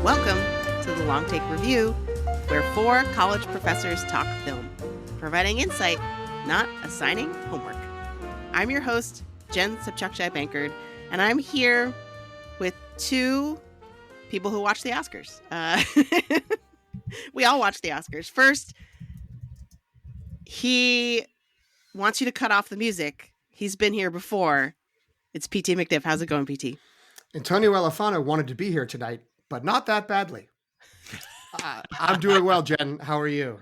Welcome to the Long Take Review, where 4 college professors talk film, providing insight, not assigning homework. I'm your host, Jen Sopchak-Bankard, and I'm here with 2 people who watch the Oscars. We all watch the Oscars. First, he wants you to cut off the music. He's been here before. It's PT McNiff. How's it going, PT? Antonio Elefano wanted to be here tonight, but not that badly. I'm doing well, Jen. How are you?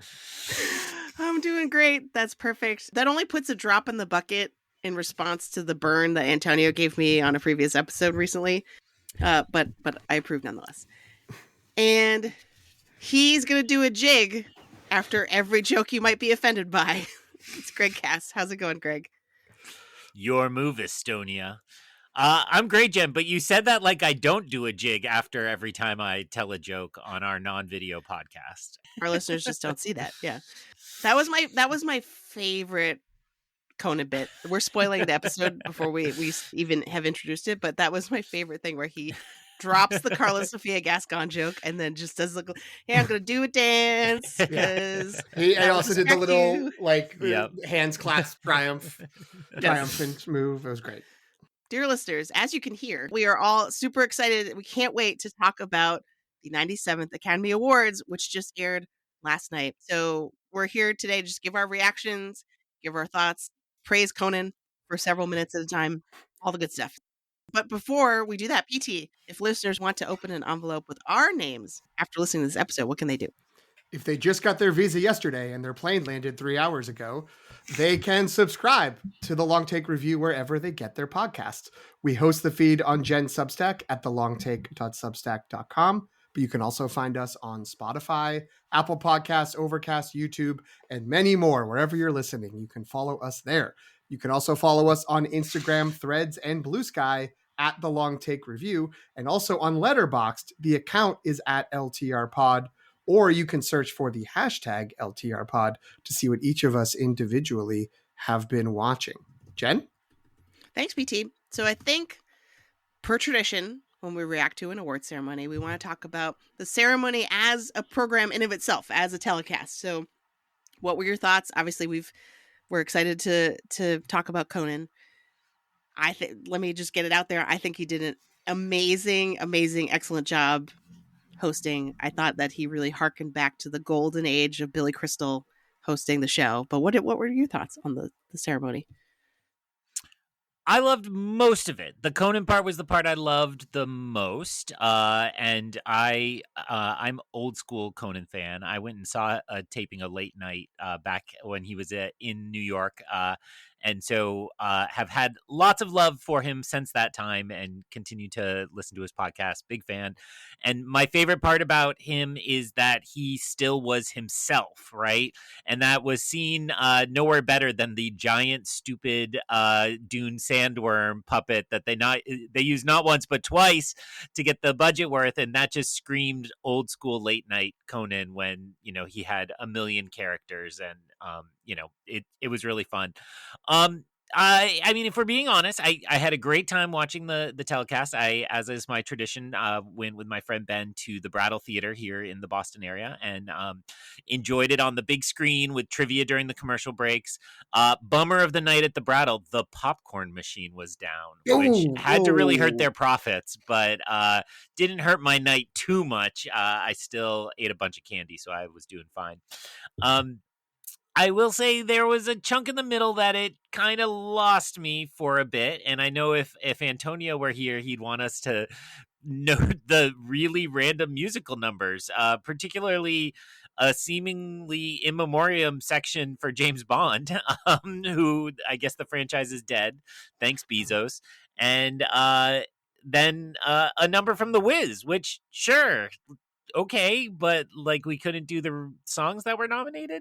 I'm doing great. That's perfect. That only puts a drop in the bucket in response to the burn that Antonio gave me on a previous episode recently. But I approve nonetheless. And he's going to do a jig after every joke you might be offended by. It's Greg Cass. How's it going, Greg? Your move, Estonia. I'm great, Jen, but you said that like I don't do a jig after every time I tell a joke on our non-video podcast. Our listeners just don't see that. Yeah. That was my favorite Conan bit. We're spoiling the episode before we even have introduced it, but that was my favorite thing where he drops the Carlos Sofia Gascon joke and then just does the, hey, I'm going to do a dance. He also did the little hands clasp triumphant move. It was great. Dear listeners, as you can hear, we are all super excited. We can't wait to talk about the 97th Academy Awards, which just aired last night. So we're here today to just give our reactions, give our thoughts, praise Conan for several minutes at a time, all the good stuff. But before we do that, PT, if listeners want to open an envelope with our names after listening to this episode, what can they do? If they just got their visa yesterday and their plane landed 3 hours ago, they can subscribe to the Long Take Review wherever they get their podcasts. We host the feed on Jen Substack at thelongtake.substack.com, but you can also find us on Spotify, Apple Podcasts, Overcast, YouTube, and many more. Wherever you're listening, you can follow us there. You can also follow us on Instagram, Threads, and Blue Sky at The Long Take Review, and also on Letterboxd. The account is at LTRpod. Or you can search for the hashtag LTRpod to see what each of us individually have been watching. Jen? Thanks, PT. So I think, per tradition, when we react to an award ceremony, we want to talk about the ceremony as a program in of itself, as a telecast. So what were your thoughts? Obviously, we're excited to talk about Conan. Let me just get it out there. I think he did an amazing, excellent job hosting. I thought that he really harkened back to the golden age of Billy Crystal hosting the show. But what were your thoughts on the ceremony? I loved most of it. The Conan part was the part I loved the most. And I'm old school Conan fan. I went and saw a taping a late night back when he was in New York. And so have had lots of love for him since that time and continue to listen to his podcast. Big fan. And my favorite part about him is that he still was himself, right? And that was seen nowhere better than the giant, stupid Dune sandworm puppet that they used not once but twice to get the budget worth. And that just screamed old school late night Conan when, he had a million characters and, it was really fun. I mean, if we're being honest, I had a great time watching the telecast. As is my tradition, went with my friend Ben to the Brattle Theater here in the Boston area and enjoyed it on the big screen with trivia during the commercial breaks. Bummer of the night at the Brattle, the popcorn machine was down, which had to really hurt their profits, but didn't hurt my night too much. I still ate a bunch of candy, so I was doing fine. I will say there was a chunk in the middle that it kind of lost me for a bit. And I know if Antonio were here, he'd want us to note the really random musical numbers, particularly a seemingly in memoriam section for James Bond, who I guess the franchise is dead. Thanks, Bezos. And then a number from The Wiz, which, sure, okay, but we couldn't do the songs that were nominated.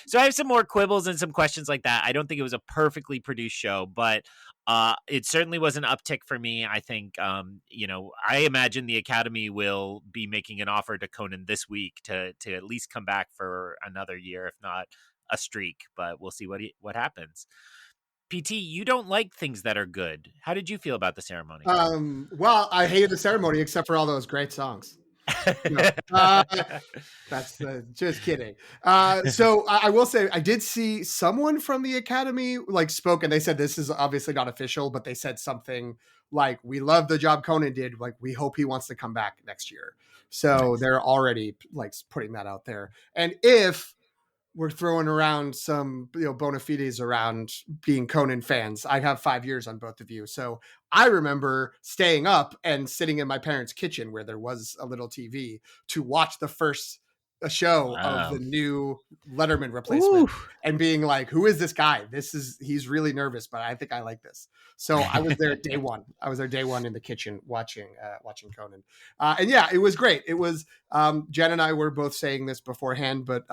So I have some more quibbles and some questions like that. I don't think it was a perfectly produced show, but it certainly was an uptick for me. I think, I imagine the Academy will be making an offer to Conan this week to at least come back for another year, if not a streak, but we'll see what happens. PT, you don't like things that are good. How did you feel about the ceremony? Well, I hated the ceremony except for all those great songs. No. That's just kidding. So I will say I did see someone from the Academy like spoke, and they said this is obviously not official, but they said something like, "We love the job Conan did. Like, we hope he wants to come back next year." So Nice. they're already like putting that out there. And if we're throwing around some bona fides around being Conan fans, I have 5 years on both of you. So I remember staying up and sitting in my parents' kitchen where there was a little TV to watch the first show of the Wow. new Letterman replacement Ooh. and being like, who is this guy? He's really nervous, but I think I like this. So I was there day one. I was there day one in the kitchen watching Conan. And yeah, it was great. It was Jen and I were both saying this beforehand, but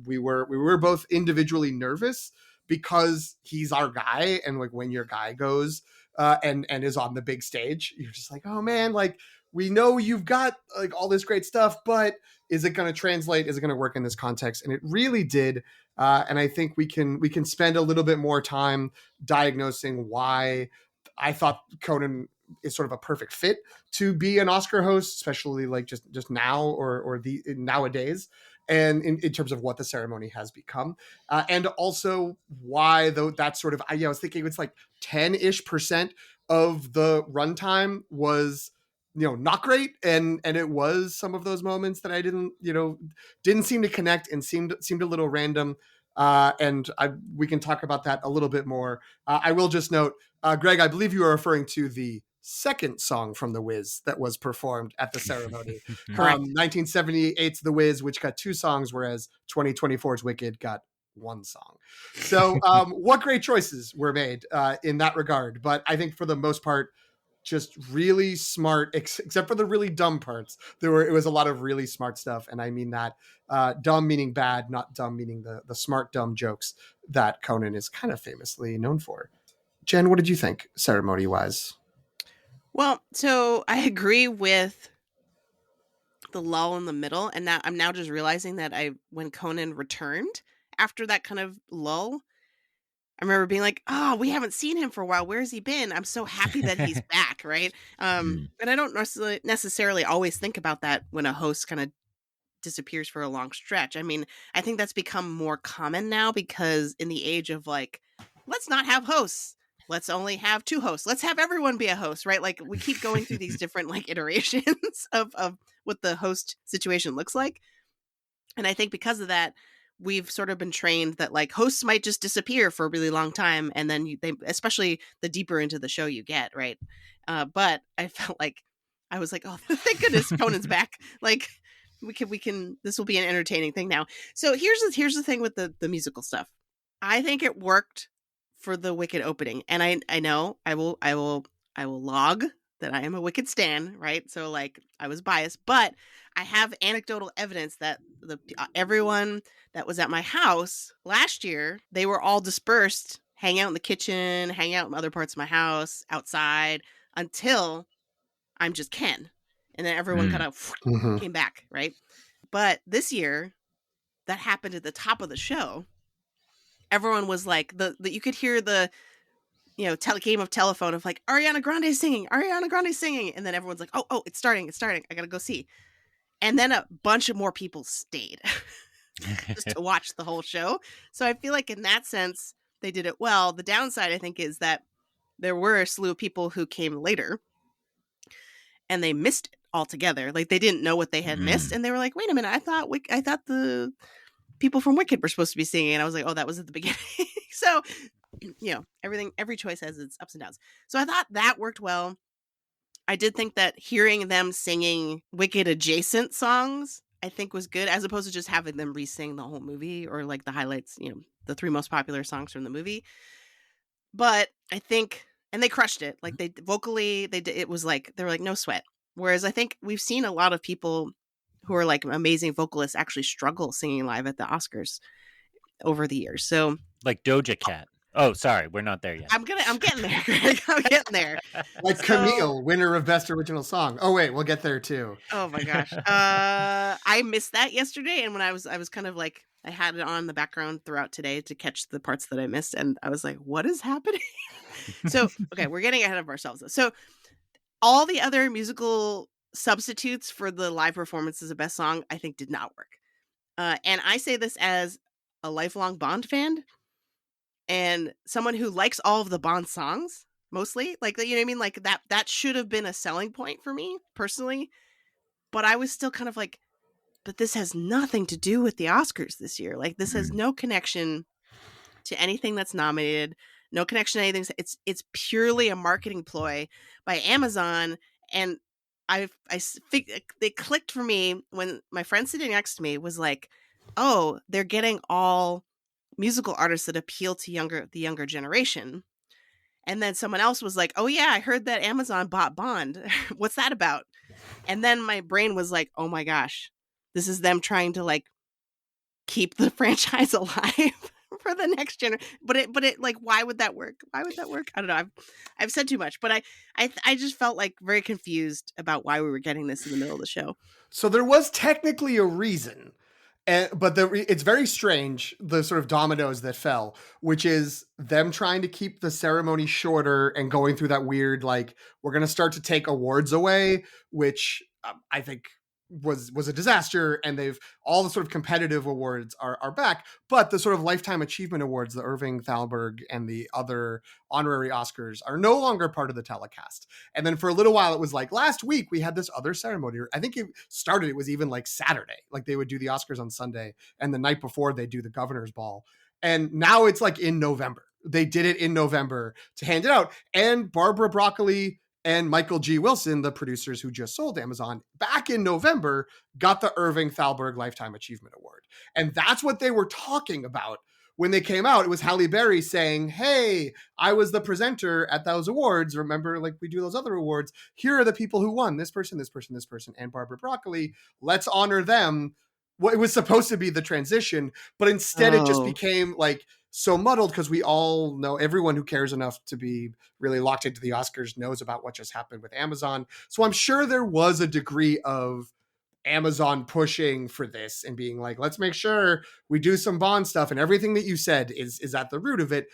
we were both individually nervous because he's our guy, and like when your guy goes and is on the big stage, you're just like, oh man, like we know you've got like all this great stuff, but is it going to translate? Is it going to work in this context? And it really did. And I think we can spend a little bit more time diagnosing why I thought Conan is sort of a perfect fit to be an Oscar host, especially like just now or the nowadays, and in terms of what the ceremony has become, and also why though that sort of I was thinking it's like 10-ish% of the runtime was not great, and it was some of those moments that I didn't seem to connect and seemed a little random. And we can talk about that a little bit more. I will just note, Greg, I believe you are referring to the second song from The Wiz that was performed at the ceremony. Correct. 1978's The Wiz, which got 2 songs, whereas 2024's Wicked got 1 song. So what great choices were made in that regard. But I think for the most part, just really smart, except for the really dumb parts. It was a lot of really smart stuff. And I mean that dumb meaning bad, not dumb meaning the smart, dumb jokes that Conan is kind of famously known for. Jen, what did you think ceremony wise? Well, so I agree with the lull in the middle, and now I'm just realizing that when Conan returned after that kind of lull, I remember being like, "Oh, we haven't seen him for a while. Where's he been?" I'm so happy that he's back, right? And I don't necessarily always think about that when a host kind of disappears for a long stretch. I mean, I think that's become more common now because in the age of like, let's not have hosts. Let's only have 2 hosts. Let's have everyone be a host, right? Like we keep going through these different like iterations of what the host situation looks like. And I think because of that, we've sort of been trained that like hosts might just disappear for a really long time. And then they, especially the deeper into the show you get, right? But I felt like I was like, oh, thank goodness Conan's back. Like we can, this will be an entertaining thing now. So here's the thing with the musical stuff. I think it worked for the Wicked opening. And I know I will log that I am a Wicked stan, right? So like I was biased, but I have anecdotal evidence that everyone that was at my house last year, they were all dispersed, hang out in the kitchen, hang out in other parts of my house, outside, until I'm just Ken. And then everyone kind of came back, right? But this year, that happened at the top of the show. Everyone was like, you could hear the game of telephone of like Ariana Grande singing, and then everyone's like, oh, it's starting, I gotta go see. And then a bunch of more people stayed just to watch the whole show. So I feel like in that sense they did it well. The downside I think is that there were a slew of people who came later and they missed it altogether. Like they didn't know what they had missed, and they were like, wait a minute, I thought the people from Wicked were supposed to be singing, and I was like, oh, that was at the beginning. So every choice has its ups and downs. So I thought that worked well. I did think that hearing them singing Wicked adjacent songs, I think was good, as opposed to just having them re-sing the whole movie or like the highlights, the 3 most popular songs from the movie. But I think, and they crushed it. Like they vocally, it was like, they were like, no sweat. Whereas I think we've seen a lot of people who are like amazing vocalists actually struggle singing live at the Oscars over the years. So like Doja Cat. Oh, sorry, we're not there yet. I'm getting there, Greg. I'm getting there. Like Camille, winner of Best Original Song. Oh wait, we'll get there too. Oh my gosh. I missed that yesterday, and when I was kind of like, I had it on the background throughout today to catch the parts that I missed, and I was like, what is happening? So, okay, we're getting ahead of ourselves. So all the other musical substitutes for the live performances of Best Song, I think, did not work. And I say this as a lifelong Bond fan and someone who likes all of the Bond songs, mostly. Like, you know what I mean? Like, that should have been a selling point for me, personally. But I was still kind of like, but this has nothing to do with the Oscars this year. Like, this has no connection to anything that's nominated, no connection to anything. It's purely a marketing ploy by Amazon. And it clicked for me when my friend sitting next to me was like, oh, they're getting all musical artists that appeal to the younger generation. And then someone else was like, oh yeah, I heard that Amazon bought Bond. What's that about? And then my brain was like, oh my gosh, this is them trying to like keep the franchise alive for the next generation. But it like, why would that work? Why would that work? I don't know. I've said too much, but I just felt like very confused about why we were getting this in the middle of the show. So there was technically a reason, but it's very strange, the sort of dominoes that fell, which is them trying to keep the ceremony shorter and going through that weird, like, we're going to start to take awards away, which I think was a disaster. And all the sort of competitive awards are back, but the sort of lifetime achievement awards, the Irving Thalberg and the other honorary Oscars, are no longer part of the telecast. And then for a little while, it was like last week we had this other ceremony. I think it was even like Saturday, like they would do the Oscars on Sunday, and the night before they do the governor's ball. And now it's like in November. They did it in November to hand it out. And Barbara Broccoli and Michael G. Wilson, the producers who just sold Amazon, back in November, got the Irving Thalberg Lifetime Achievement Award. And that's what they were talking about when they came out. It was Halle Berry saying, hey, I was the presenter at those awards. Remember, like, we do those other awards. Here are the people who won. This person, this person, this person, and Barbara Broccoli. Let's honor them. Well, it was supposed to be the transition, but instead it just became like so muddled, because we all know, everyone who cares enough to be really locked into the Oscars knows about what just happened with Amazon. So I'm sure there was a degree of Amazon pushing for this and being like, let's make sure we do some Bond stuff, and everything that you said is at the root of it.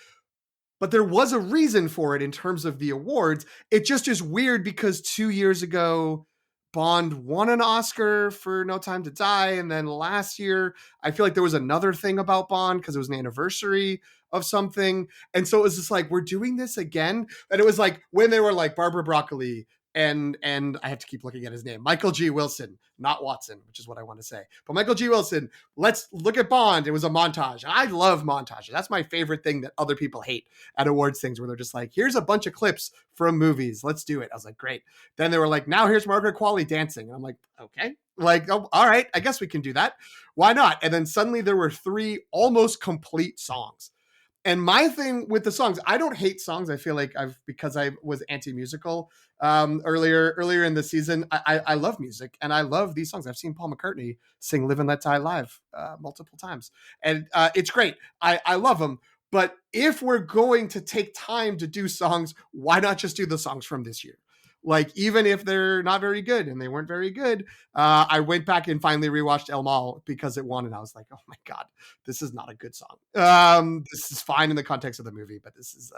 But there was a reason for it in terms of the awards. It just is weird because 2 years ago, Bond won an Oscar for No Time to Die. And then last year, I feel like there was another thing about Bond because it was an anniversary of something. And so it was just like, we're doing this again. And it was like when they were like Barbara Broccoli and I have to keep looking at his name, Michael G. Wilson, not Watson, which is what I want to say. But Michael G. Wilson, let's look at Bond. It was a montage. I love montages. That's my favorite thing that other people hate at awards things, where they're just like, here's a bunch of clips from movies. Let's do it. I was like, great. Then they were like, now here's Margaret Qualley dancing. And I'm like, okay. Like, oh, all right, I guess we can do that. Why not? And then suddenly there were 3 almost complete songs. And my thing with the songs, I don't hate songs. I feel like because I was anti-musical earlier in the season, I love music and I love these songs. I've seen Paul McCartney sing Live and Let Die live multiple times. And it's great. I love them. But if we're going to take time to do songs, why not just do the songs from this year? Like, even if they're not very good, and they weren't very good, I went back and finally rewatched El Mal because it won, and I was like, oh my God, this is not a good song. This is fine in the context of the movie, but this is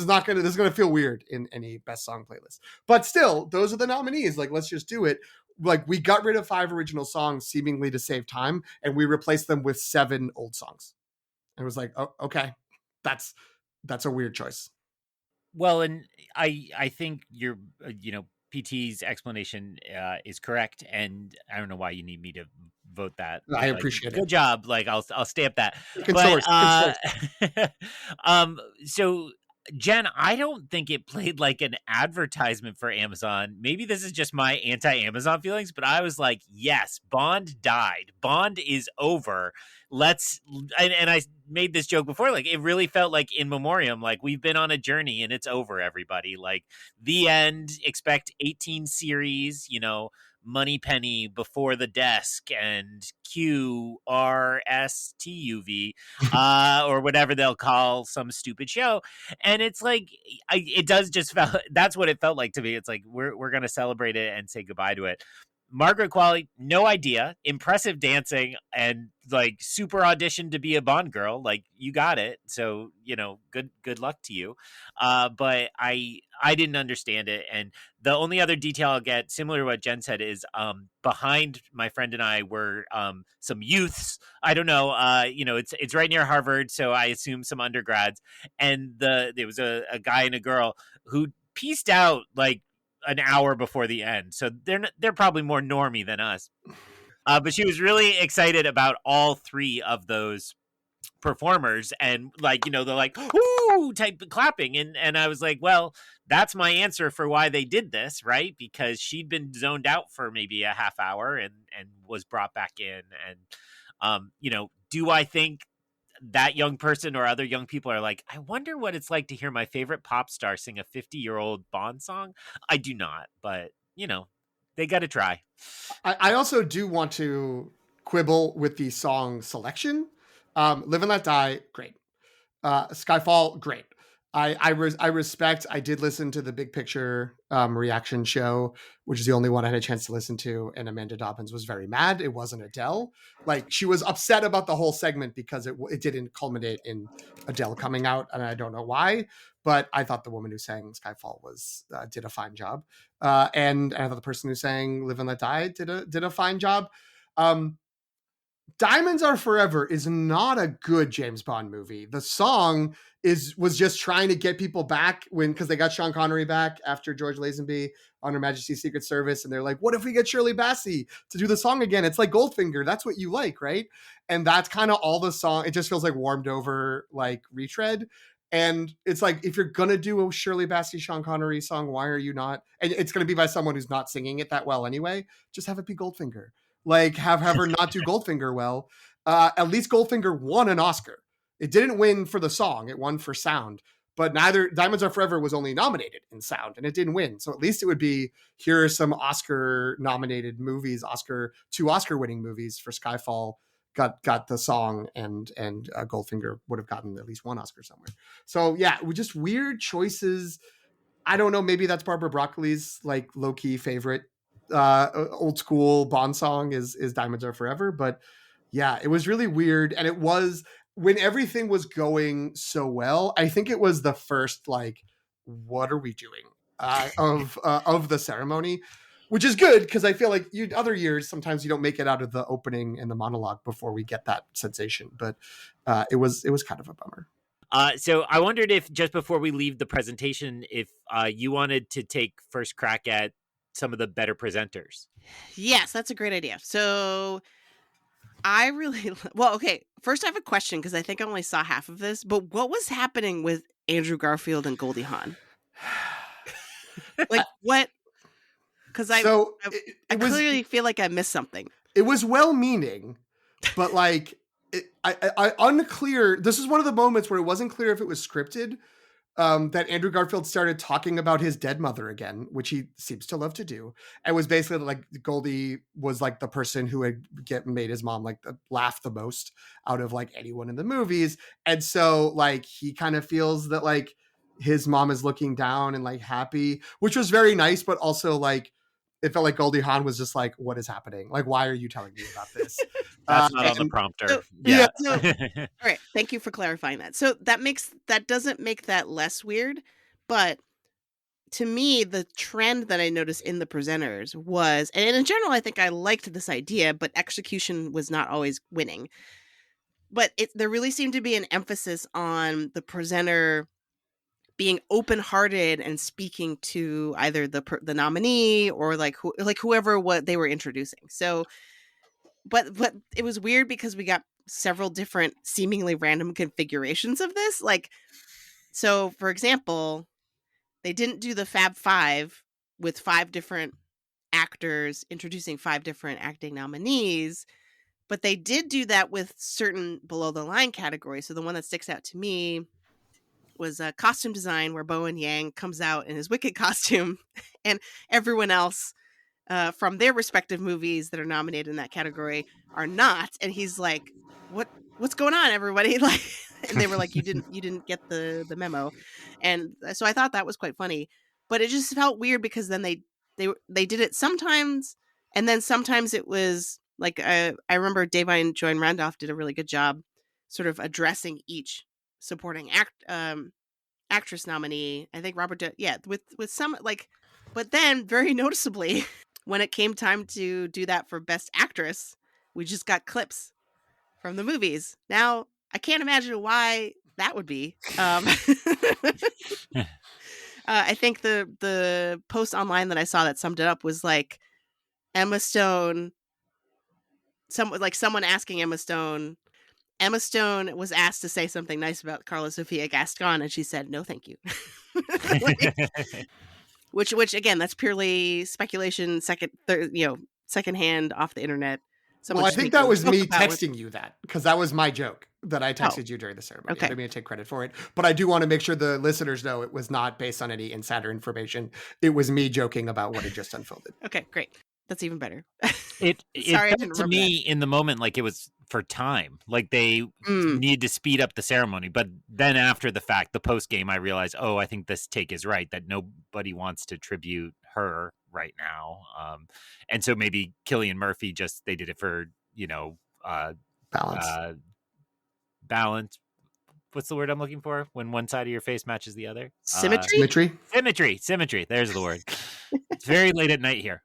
gonna feel weird in any best song playlist. But still, those are the nominees. Like, let's just do it. Like, we got rid of 5 original songs seemingly to save time, and we replaced them with 7 old songs. And it was like, oh, okay, that's a weird choice. Well, and I think your PT's explanation is correct, and I don't know why you need me to vote that. I appreciate it. Good job. Like, I'll stamp that. So Jen, I don't think it played like an advertisement for Amazon. Maybe this is just my anti-Amazon feelings, but I was like, yes, Bond died. Bond is over. And I made this joke before, like, it really felt like in memoriam, like, we've been on a journey and it's over, everybody. Like, the end, expect 18 series, Moneypenny, Before the Desk, and QRSTUV, or whatever they'll call some stupid show. And it's like, it does just felt, that's what it felt like to me. It's like, we're going to celebrate it and say goodbye to it. Margaret Qualley, no idea. Impressive dancing and like super auditioned to be a Bond girl. Like you got it. So, good luck to you. But I didn't understand it. And the only other detail I'll get, similar to what Jen said, is behind my friend and I were some youths. I don't know. It's right near Harvard, so I assume some undergrads. And there was a guy and a girl who pieced out like an hour before the end, so they're probably more normie than us. But she was really excited about all three of those performers, and like they're like ooh type clapping, and I was like, well, that's my answer for why they did this, right? Because she'd been zoned out for maybe a half hour and was brought back in, and do I think that young person or other young people are like, I wonder what it's like to hear my favorite pop star sing a 50-year-old Bond song? I do not, but they got to try. I also do want to quibble with the song selection. Live and Let Die, great. Skyfall, great. I respect. I did listen to the Big Picture reaction show, which is the only one I had a chance to listen to, and Amanda Dobbins was very mad. It wasn't Adele. Like she was upset about the whole segment because it didn't culminate in Adele coming out, and I don't know why. But I thought the woman who sang Skyfall did a fine job, and I thought the person who sang Live and Let Die did a fine job. Diamonds Are Forever is not a good James Bond movie. The song was just trying to get people back because they got Sean Connery back after George Lazenby on Her Majesty's Secret Service, and they're like, what if we get Shirley Bassey to do the song again? It's like Goldfinger. That's what you like, right? And that's kind of all the song. It just feels like warmed over, like retread. And it's like, if you're going to do a Shirley Bassey, Sean Connery song, why are you not? And it's going to be by someone who's not singing it that well anyway. Just have it be Goldfinger. Like have her not do Goldfinger well. At least Goldfinger won an Oscar. It didn't win for the song. It won for sound. But neither Diamonds Are Forever was only nominated in sound, and it didn't win. So at least it would be, here are some Oscar nominated movies, two Oscar winning movies. For Skyfall got the song, and Goldfinger would have gotten at least one Oscar somewhere. So yeah, just weird choices. I don't know. Maybe that's Barbara Broccoli's like low key favorite old school Bond song is Diamonds Are Forever. But yeah, it was really weird. And it was, when everything was going so well, I think it was the first like, what are we doing of the ceremony, which is good because I feel like other years sometimes you don't make it out of the opening and the monologue before we get that sensation. But it was kind of a bummer. So I wondered if, just before we leave the presentation, if you wanted to take first crack at some of the better presenters. Yes, that's a great idea. So I really, okay. First I have a question, because I think I only saw half of this, but what was happening with Andrew Garfield and Goldie Hawn? Like what? Because I clearly feel like I missed something. It was well-meaning, but like, I unclear. This is one of the moments where it wasn't clear if it was scripted. That Andrew Garfield started talking about his dead mother again, which he seems to love to do. And was basically like Goldie was like the person who had made his mom like laugh the most out of like anyone in the movies. And so like, he kind of feels that like his mom is looking down and like happy, which was very nice. But also like, it felt like Goldie Hawn was just like, what is happening? Like, why are you telling me about this? That's not on the prompter. So, yeah. All right. Thank you for clarifying that. So that doesn't make that less weird. But to me, the trend that I noticed in the presenters was, and in general, I think I liked this idea, but execution was not always winning. But there really seemed to be an emphasis on the presenter being open-hearted and speaking to either the nominee or like whoever what they were introducing. So, but it was weird because we got several different seemingly random configurations of this. Like, so for example, they didn't do the Fab Five with 5 different actors introducing 5 different acting nominees, but they did do that with certain below the line categories. So the one that sticks out to me was a costume design, where Bowen Yang comes out in his Wicked costume, and everyone else from their respective movies that are nominated in that category are not. And he's like, what's going on, everybody? Like, and they were like, you didn't get the memo. And so I thought that was quite funny, but it just felt weird because then they did it sometimes And then sometimes it was like I remember Davine Joy Randolph did a really good job sort of addressing each supporting actress nominee. I think Robert with some like, but then very noticeably when it came time to do that for Best Actress, we just got clips from the movies. Now I can't imagine why that would be. I think the post online that I saw that summed it up was like Emma Stone. Someone asking Emma Stone. Emma Stone was asked to say something nice about Carla Sofia Gaston, and she said, "No, thank you." Which again, that's purely speculation. Secondhand off the internet. Well, I think that was me texting you that, because that was my joke that I texted you during the ceremony. Okay. I didn't mean to take credit for it, but I do want to make sure the listeners know it was not based on any insider information. It was me joking about what had just unfolded. Okay, great. That's even better. It Sorry, I didn't felt to remember me in the moment like it was for time, like they needed to speed up the ceremony. But then after the fact, the post game, I realized, oh, I think this take is right, that nobody wants to tribute her right now. And so maybe Cillian Murphy they did it for, balance. What's the word I'm looking for when one side of your face matches the other? Symmetry. Symmetry. There's the word. It's very late at night here.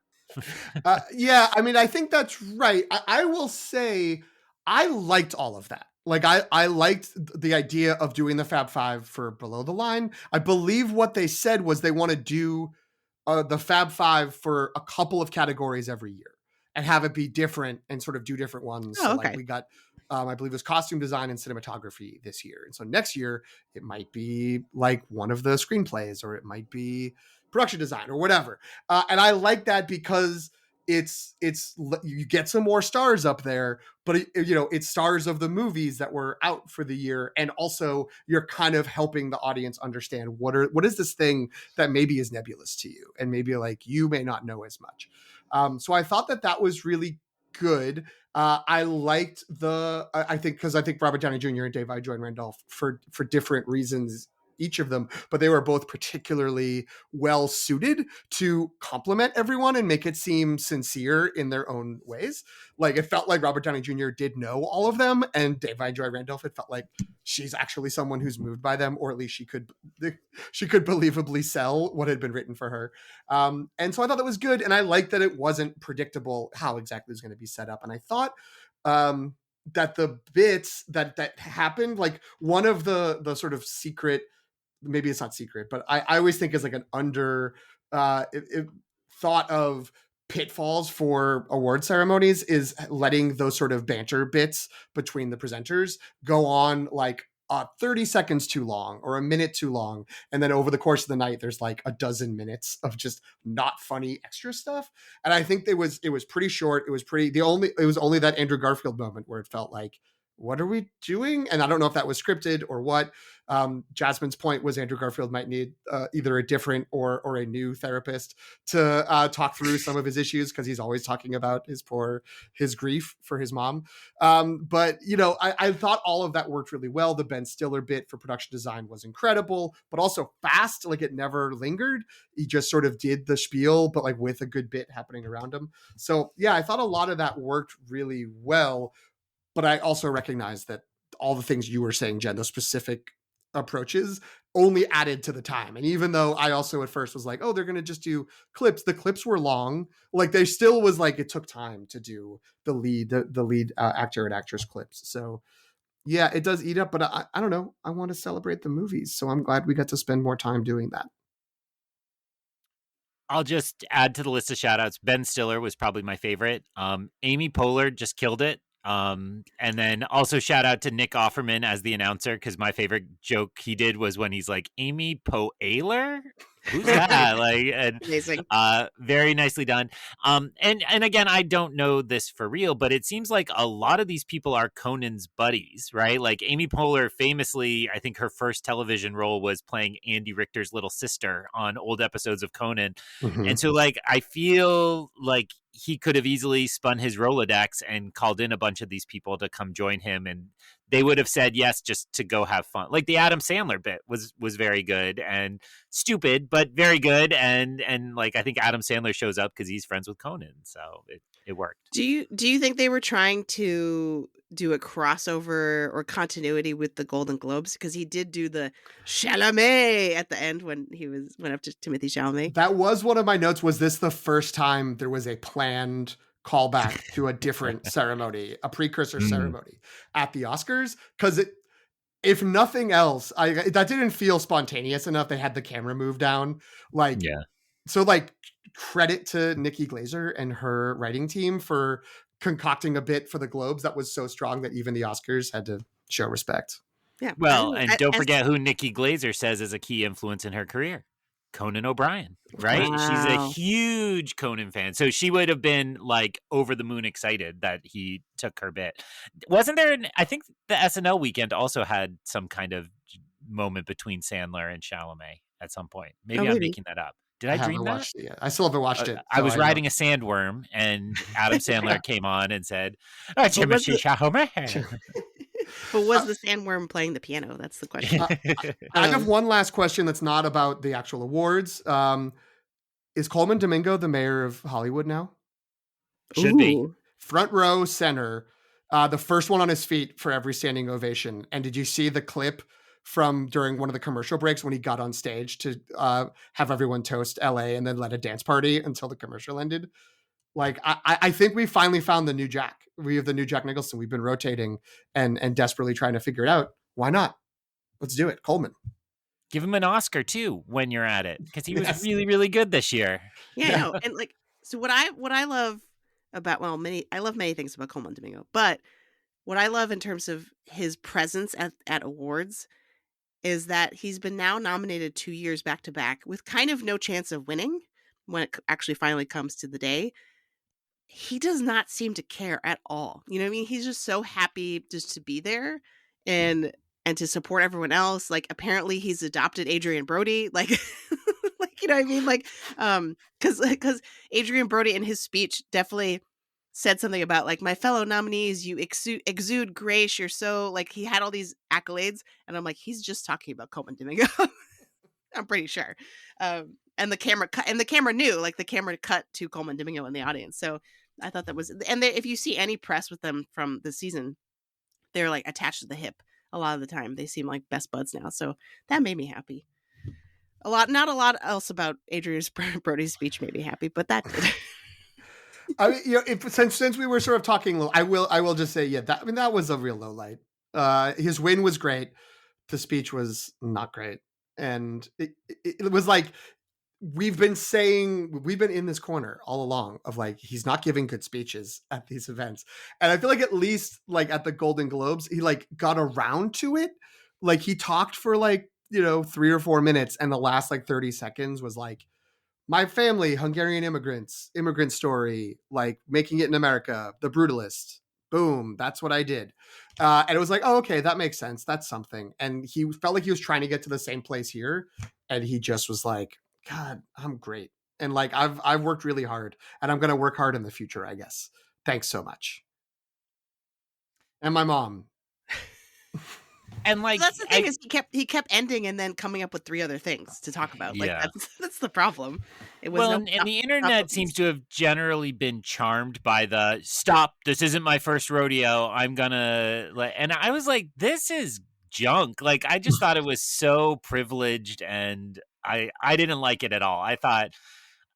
Yeah, I mean, I think that's right. I will say I liked all of that. Like, I liked the idea of doing the Fab Five for Below the Line. I believe what they said was they want to do the Fab Five for a couple of categories every year and have it be different and sort of do different ones. Oh, so okay. like we got, I believe it was costume design and cinematography this year. And so next year it might be like one of the screenplays, or it might be production design or whatever. And I like that because it's you get some more stars up there, but it's stars of the movies that were out for the year, and also you're kind of helping the audience understand what is this thing that maybe is nebulous to you, and maybe like you may not know as much. So I thought that was really good. I liked I think Robert Downey Jr. and Davine Joy Randolph for different reasons, each of them, but they were both particularly well suited to compliment everyone and make it seem sincere in their own ways. Like, it felt like Robert Downey Jr. did know all of them, and Davine Joy Randolph, it felt like she's actually someone who's moved by them, or at least she could believably sell what had been written for her. And so I thought that was good, and I liked that it wasn't predictable how exactly it was going to be set up. And I thought that the bits that happened, like one of the sort of secret, maybe it's not secret, but I always think is like an under thought of pitfalls for award ceremonies is letting those sort of banter bits between the presenters go on like 30 seconds too long or a minute too long. And then over the course of the night, there's like a dozen minutes of just not funny extra stuff. And I think it was pretty short. It was only that Andrew Garfield moment where it felt like, what are we doing? And I don't know if that was scripted or what. Jasmine's point was Andrew Garfield might need either a different or a new therapist to talk through some of his issues, because he's always talking about his grief for his mom. But I thought all of that worked really well. The Ben Stiller bit for production design was incredible, but also fast. Like, it never lingered. He just sort of did the spiel, but like with a good bit happening around him. So yeah, I thought a lot of that worked really well. But I also recognize that all the things you were saying, Jen, those specific approaches only added to the time. And even though I also at first was like, oh, they're going to just do clips, the clips were long. Like, they still was like, it took time to do the lead actor and actress clips. So yeah, it does eat up, but I don't know. I want to celebrate the movies. So I'm glad we got to spend more time doing that. I'll just add to the list of shout outs. Ben Stiller was probably my favorite. Amy Poehler just killed it. And then also shout out to Nick Offerman as the announcer, because my favorite joke he did was when he's like, Amy Poehler? Who's that? Amazing. Very nicely done. And again, I don't know this for real, but it seems like a lot of these people are Conan's buddies, right? Like Amy Poehler, famously, I think her first television role was playing Andy Richter's little sister on old episodes of Conan. Mm-hmm. And so like, I feel like he could have easily spun his Rolodex and called in a bunch of these people to come join him, and they would have said yes just to go have fun. Like the Adam Sandler bit was very good and stupid, but very good. And like I think Adam Sandler shows up because he's friends with Conan, so it worked. Do you think they were trying to do a crossover or continuity with the Golden Globes? Because he did do the Chalamet at the end when he went up to Timothy Chalamet. That was one of my notes. Was this the first time there was a planned callback to a different ceremony, a precursor ceremony at the Oscars? Because if nothing else, that didn't feel spontaneous enough. They had the camera move down. Like, Yeah. So like credit to Nikki Glaser and her writing team for concocting a bit for the Globes that was so strong that even the Oscars had to show respect. Yeah. Well, and don't forget who Nikki Glaser says is a key influence in her career. Conan O'Brien, right? Wow. She's a huge Conan fan. So she would have been like over the moon excited that he took her bit. Wasn't there I think the SNL weekend also had some kind of moment between Sandler and Chalamet at some point. Maybe I'm making that up. Did I dream that? Watched it yet. I still haven't watched it. I was riding a sandworm and Adam Sandler came on and said, "Oh, Timothy Chalamet." But was the sandworm playing the piano? That's the question. I have one last question that's not about the actual awards. Is Coleman Domingo the mayor of Hollywood now? Should be. Front row center. The first one on his feet for every standing ovation. And did you see the clip from during one of the commercial breaks when he got on stage to have everyone toast LA and then let a dance party until the commercial ended? Like, I think we finally found the new Jack. We have the new Jack Nicholson. We've been rotating and desperately trying to figure it out. Why not? Let's do it. Coleman. Give him an Oscar too when you're at it, because he was really, really good this year. Yeah, no, and like, so what I love about, I love many things about Coleman Domingo, but what I love in terms of his presence at awards is that he's been now nominated 2 years back to back with kind of no chance of winning when it actually finally comes to the day. He does not seem to care at all. You know what I mean? He's just so happy just to be there and to support everyone else. Like, apparently he's adopted Adrian Brody. Like, like, you know what I mean? Like, because Adrian Brody in his speech definitely said something about like, my fellow nominees, you exude grace. You're so, like, he had all these accolades, and I'm like, he's just talking about Coleman Domingo. I'm pretty sure. And the camera knew, like, the camera cut to Coleman Domingo in the audience. So I thought that was, and if you see any press with them from the season, they're like attached to the hip a lot of the time. They seem like best buds now. So that made me happy. Not a lot else about Adrian Brody's speech made me happy, but that did. I mean, you know, since we were sort of talking, I will just say, yeah, that was a real low light. His win was great. The speech was not great. And it was like, we've been in this corner all along of like, he's not giving good speeches at these events. And I feel like at least like at the Golden Globes, he like got around to it. Like he talked for like, 3 or 4 minutes. And the last like 30 seconds was like, my family, Hungarian immigrant story, like making it in America, The Brutalist. Boom. That's what I did. And it was like, oh, okay, that makes sense. That's something. And he felt like he was trying to get to the same place here. And he just was like, God, I'm great. And like, I've worked really hard and I'm going to work hard in the future, I guess. Thanks so much. And my mom. And like, so that's the thing is he kept ending and then coming up with 3 other things to talk about. Like that's the problem. It was and the internet seems to have generally been charmed by the stop. This isn't my first rodeo. I'm gonna and I was like, this is junk. Like I just thought it was so privileged, and I didn't like it at all. I thought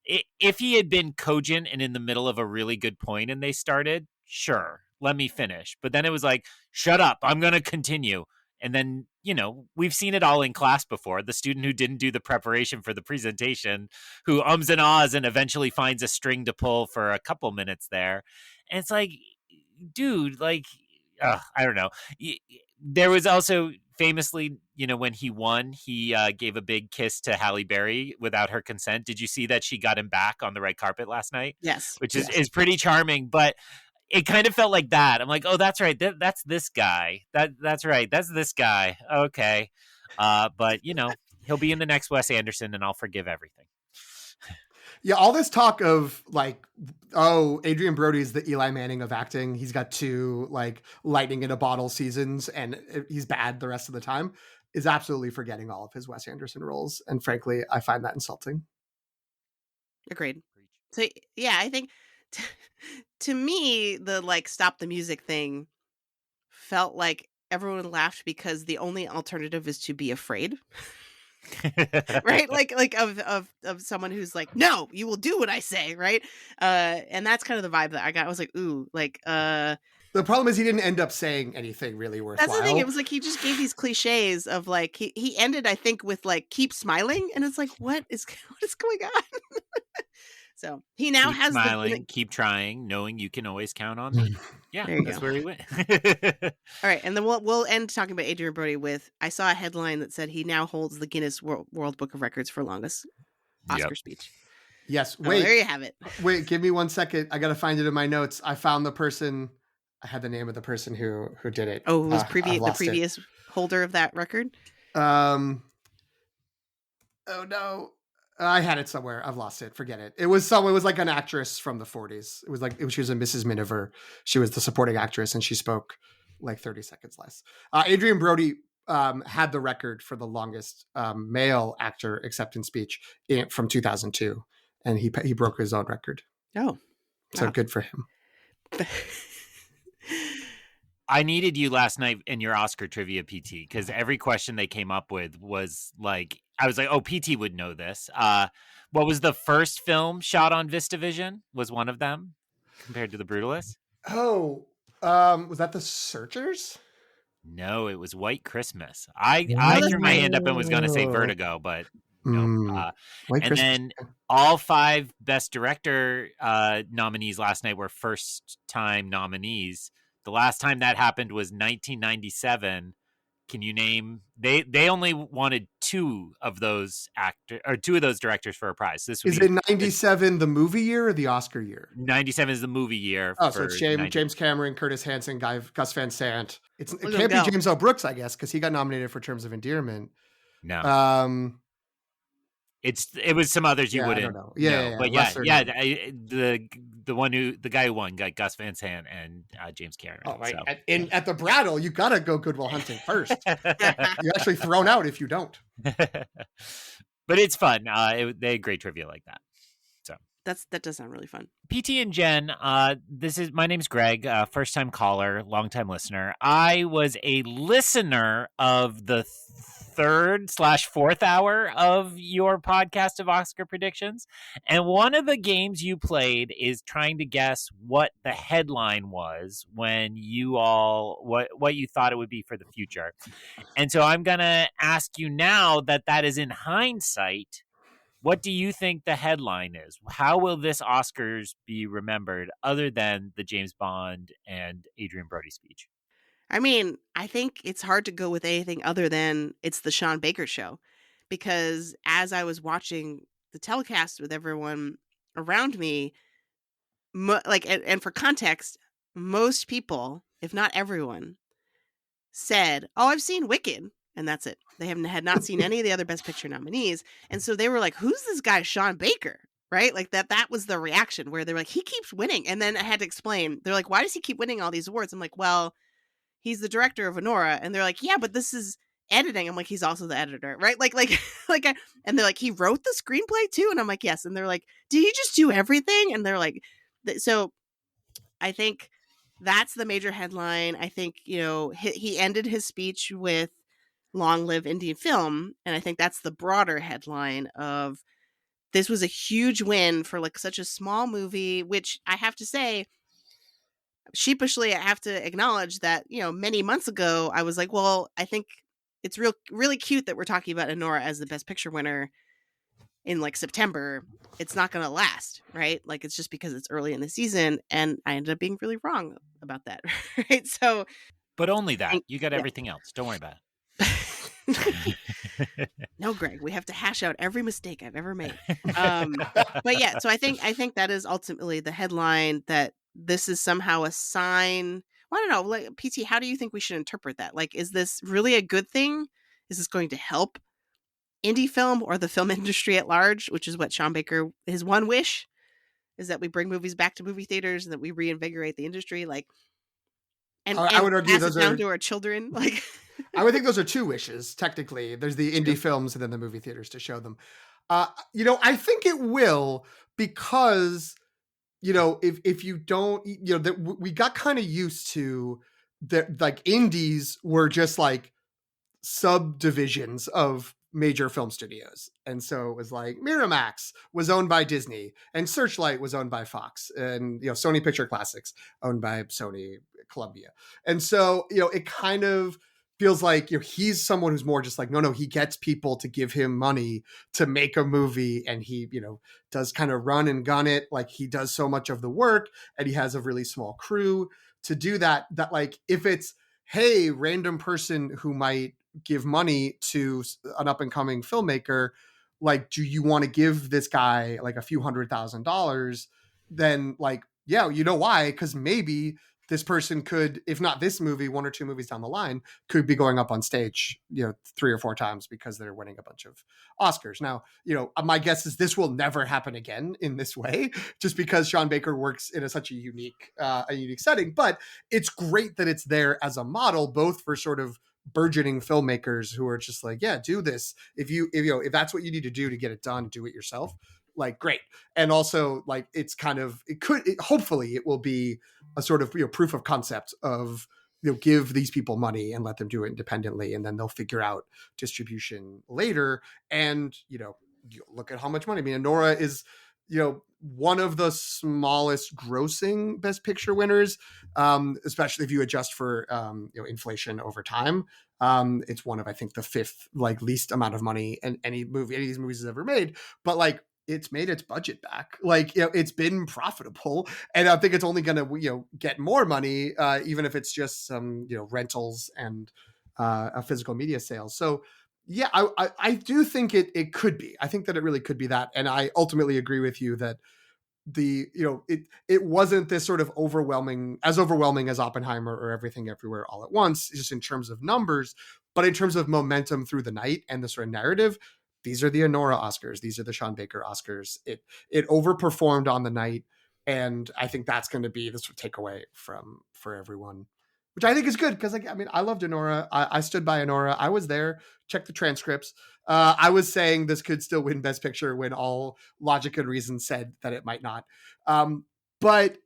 if he had been cogent and in the middle of a really good point and they started, sure, let me finish. But then it was like, shut up. I'm gonna continue. And then, we've seen it all in class before. The student who didn't do the preparation for the presentation, who ums and ahs and eventually finds a string to pull for a couple minutes there. And it's like, dude, like, I don't know. There was also famously, when he won, he gave a big kiss to Halle Berry without her consent. Did you see that she got him back on the red carpet last night? Yes. Which is pretty charming, but it kind of felt like that. I'm like, oh, that's right. That's this guy. That's right. That's this guy. Okay. But, he'll be in the next Wes Anderson and I'll forgive everything. Yeah, all this talk of like, oh, Adrian Brody's the Eli Manning of acting. He's got 2 like lightning in a bottle seasons and he's bad the rest of the time, is absolutely forgetting all of his Wes Anderson roles. And frankly, I find that insulting. Agreed. So yeah, I think to me the like stop the music thing felt like everyone laughed because the only alternative is to be afraid. Right? Like of someone who's like, no, you will do what I say, right? And that's kind of the vibe that I got. I was like, ooh, like The problem is he didn't end up saying anything really worthwhile. that's the thing. It was like he just gave these cliches of like he ended, I think, with like keep smiling, and it's like, what is going on? So he now keep has smiling, keep trying, knowing you can always count on me. Yeah, There you that's go. where he went. All right, and then we'll end talking about Adrian Brody with I saw a headline that said he now holds the Guinness World Book of Records for longest Oscar Yep. speech. Yes. Oh, there you have it. Wait, give me 1 second. I got to find it in my notes. I found the person. I had the name of the person who did it. Oh, who was I've lost it. previous holder of that record? Oh no. I had it somewhere. I've lost it. Forget it. It was like an actress from the 40s. It was like she was a Mrs. Miniver. She was the supporting actress and she spoke like 30 seconds less. Adrian Brody had the record for the longest male actor acceptance speech from 2002, and he broke his own record. Oh, So wow. good for him. I needed you last night in your Oscar trivia, PT, because every question they came up with was like, I was like, oh, PT would know this. What was the first film shot on VistaVision? Was one of them compared to The Brutalist? Oh, was that The Searchers? No, it was White Christmas. I threw my hand up and was going to say Vertigo, but no. White and Christmas. then all 5 Best Director nominees last night were first-time nominees. The last time that happened was 1997. Can you name? They only wanted 2 of those directors for a prize. This would Is it 97 the movie year or the Oscar year? 97 is the movie year. Oh, so it's James Cameron, Curtis Hanson, Gus Van Sant. It Look can't at be James L. Brooks, I guess, because he got nominated for Terms of Endearment. No. It was some others you wouldn't know. but the guy who won got Gus Van Sant and James Cameron. Oh, right. So. At the Brattle, you gotta go Good Will Hunting first. You're actually thrown out if you don't. But it's fun. They had great trivia like that. So that does sound really fun. PT and Jen, my name's Greg, first time caller, long time listener. I was a listener of the 3rd/4th hour of your podcast of Oscar predictions. And one of the games you played is trying to guess what the headline was when you all, what you thought it would be for the future. And so I'm going to ask you now that is in hindsight, what do you think the headline is? How will this Oscars be remembered other than the James Bond and Adrian Brody speech? I mean, I think it's hard to go with anything other than it's the Sean Baker show, because as I was watching the telecast with everyone around me, and for context, most people, if not everyone, said, "Oh, I've seen Wicked," and that's it. They had not seen any of the other Best Picture nominees, and so they were like, "Who's this guy, Sean Baker?" Right? Like that was the reaction where they were like, "He keeps winning," and then I had to explain. They're like, "Why does he keep winning all these awards?" I'm like, "Well, he's the director of Anora," and they're like, "Yeah, but this is editing." I'm like, "He's also the editor, right?" And they're like, "He wrote the screenplay too," and I'm like, "Yes." And they're like, "Did he just do everything?" And they're like, so I think that's the major headline. I think, he ended his speech with "Long live Indian film," and I think that's the broader headline of this was a huge win for like such a small movie, which I have to say, sheepishly, I have to acknowledge that, many months ago, I was like, well, I think it's really cute that we're talking about Anora as the Best Picture winner in like September. It's not going to last, right? Like, it's just because it's early in the season. And I ended up being really wrong about that, right? So, but only that. You got everything else. Don't worry about it. No, Greg, we have to hash out every mistake I've ever made. But yeah, so I think that is ultimately the headline, that this is somehow a sign. Well, I don't know, like, PT, how do you think we should interpret that? Like, is this really a good thing? Is this going to help indie film or the film industry at large, which is what Sean Baker, his one wish is that we bring movies back to movie theaters and that we reinvigorate the industry, like, and I would argue pass it those down are. to our children. Like, I would think those are two wishes. Technically, there's the indie films and then the movie theaters to show them. I think it will, because if you don't, that we got kind of used to that, like indies were just like subdivisions of major film studios. And so it was like Miramax was owned by Disney and Searchlight was owned by Fox, and Sony Picture Classics owned by Sony Columbia. And so it kind of feels like he's someone who's more just like, no, he gets people to give him money to make a movie, and he does kind of run and gun it. Like, he does so much of the work, and he has a really small crew to do that like, if it's, hey, random person who might give money to an up and coming filmmaker, like, do you want to give this guy like a few $100,000? Then like, yeah, why? Because maybe this person could, if not this movie, one or two movies down the line, could be going up on stage, 3 or 4 times because they're winning a bunch of Oscars. Now, my guess is this will never happen again in this way, just because Sean Baker works in such a unique setting. But it's great that it's there as a model, both for sort of burgeoning filmmakers who are just like, yeah, do this. If that's what you need to do to get it done, do it yourself. Like, great. And also, like, it's kind of, hopefully it will be a sort of proof of concept of give these people money and let them do it independently, and then they'll figure out distribution later. And you look at how much money. I mean, Anora is one of the smallest grossing Best Picture winners, especially if you adjust for inflation over time. It's one of, I think, the 5th like least amount of money in any of these movies has ever made. But like, it's made its budget back. Like, it's been profitable, and I think it's only going to get more money, even if it's just some rentals and a physical media sales. So yeah, I do think it could be. I think that it really could be that, and I ultimately agree with you that it wasn't this sort of overwhelming as Oppenheimer or Everything Everywhere All at Once, just in terms of numbers, but in terms of momentum through the night and the sort of narrative. These are the Anora Oscars. These are the Sean Baker Oscars. It overperformed on the night, and I think that's going to be the sort of takeaway for everyone, which I think is good, because, like, I mean, I loved Anora. I stood by Anora. I was there. Check the transcripts. I was saying this could still win Best Picture when all logic and reason said that it might not. But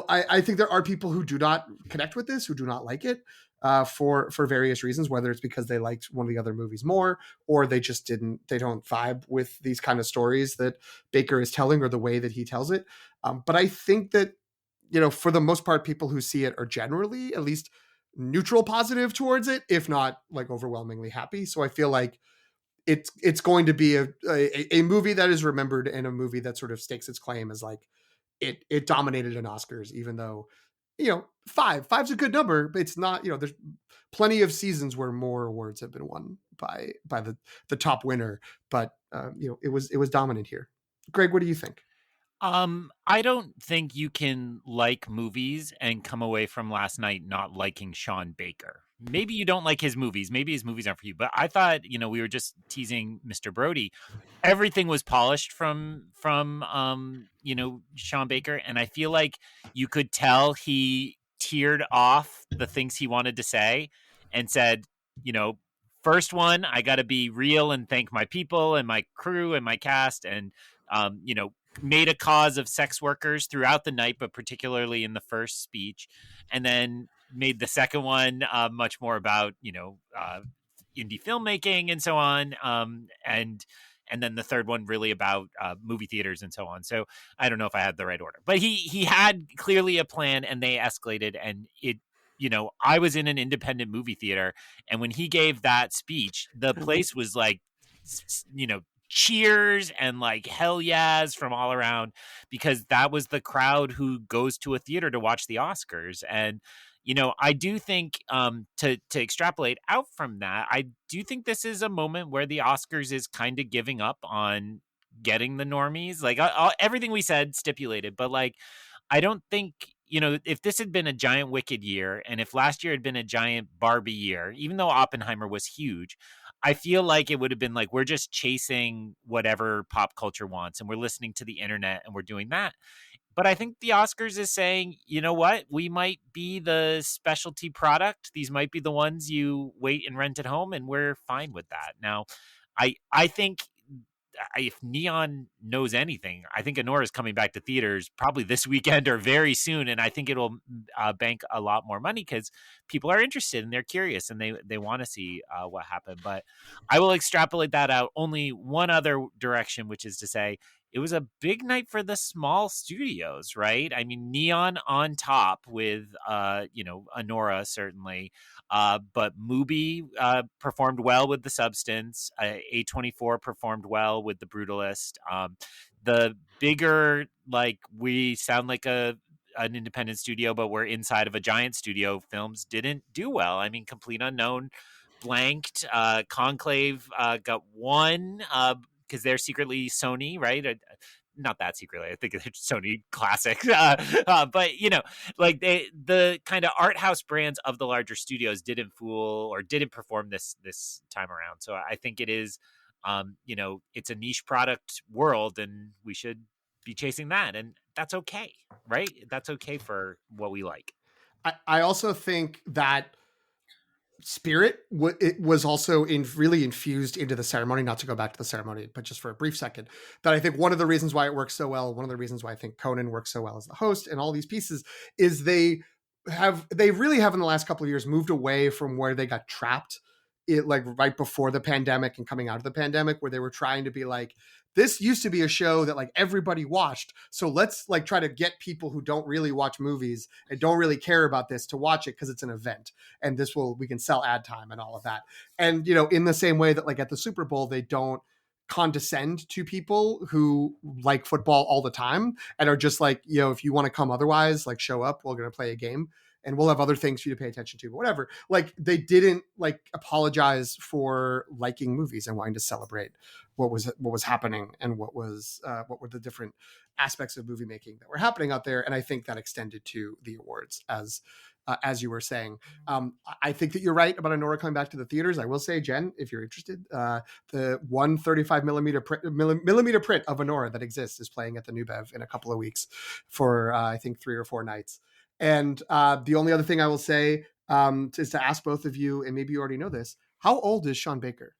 I think there are people who do not connect with this, who do not like it. For various reasons, whether it's because they liked one of the other movies more, or they just they don't vibe with these kind of stories that Baker is telling, or the way that he tells it. But I think that, for the most part, people who see it are generally at least neutral positive towards it, if not like overwhelmingly happy. So I feel like it's going to be a movie that is remembered, and a movie that sort of stakes its claim as like it dominated an Oscars, even though five's a good number, but it's not, there's plenty of seasons where more awards have been won by the top winner, but it was dominant here. Greg, what do you think? I don't think you can like movies and come away from last night not liking Sean Baker. Maybe you don't like his movies. Maybe his movies aren't for you. But I thought, we were just teasing Mr. Brody. Everything was polished from Sean Baker, and I feel like you could tell he teared off the things he wanted to say and said, first one, I got to be real and thank my people and my crew and my cast, and made a cause of sex workers throughout the night, but particularly in the first speech, and then made the second one much more about indie filmmaking and so on, and then the third one really about movie theaters and so on. So I don't know if I had the right order, but he had clearly a plan, and they escalated, and it. I was in an independent movie theater, and when he gave that speech, the place was like, cheers and like hell yes from all around, because that was the crowd who goes to a theater to watch the Oscars. And I do think to extrapolate out from that, I do think this is a moment where the Oscars is kind of giving up on getting the normies. Like, everything we said stipulated, but like, I don't think, if this had been a giant Wicked year, and if last year had been a giant Barbie year, even though Oppenheimer was huge, I feel like it would have been like, we're just chasing whatever pop culture wants and we're listening to the internet and we're doing that. But I think the Oscars is saying, you know what? We might be the specialty product. These might be the ones you wait and rent at home, and we're fine with that. Now, I think if Neon knows anything, I think Anora is coming back to theaters probably this weekend or very soon, and I think it'll bank a lot more money because people are interested and they're curious and they want to see what happened. But I will extrapolate that out only one other direction, which is to say, it was a big night for the small studios, right? I mean, Neon on top with, Anora certainly, but Mubi performed well with The Substance. A24 performed well with The Brutalist. The bigger, like, we sound like an independent studio, but we're inside of a giant studio, films didn't do well. I mean, Complete Unknown blanked. Conclave got one. Because they're secretly Sony, right? Not that secretly. I think they're Sony classic. But like the kind of art house brands of the larger studios didn't perform this time around. So I think it is, it's a niche product world, and we should be chasing that, and that's okay, right? That's okay for what we like. I also think that spirit it was also really infused into the ceremony. Not to go back to the ceremony, but just for a brief second, that I think one of the reasons why it works so well, one of the reasons why I think Conan works so well as the host and all these pieces, is they really have in the last couple of years moved away from where they got trapped like right before the pandemic and coming out of the pandemic, where they were trying to be like, this used to be a show that like everybody watched, so let's like try to get people who don't really watch movies and don't really care about this to watch it because it's an event, and we can sell ad time and all of that. And in the same way that like at the Super Bowl, they don't condescend to people who like football all the time and are just like, if you want to come otherwise, like show up, we're going to play a game and we'll have other things for you to pay attention to, but whatever. Like they didn't like apologize for liking movies and wanting to celebrate what was happening and what were the different aspects of movie making that were happening out there. And I think that extended to the awards as you were saying. I think that you're right about Anora coming back to the theaters. I will say, Jen, if you're interested, the 135 millimeter print of Anora that exists is playing at the New Bev in a couple of weeks for I think 3 or 4 nights. And the only other thing I will say is to ask both of you, and maybe you already know this, how old is Sean Baker?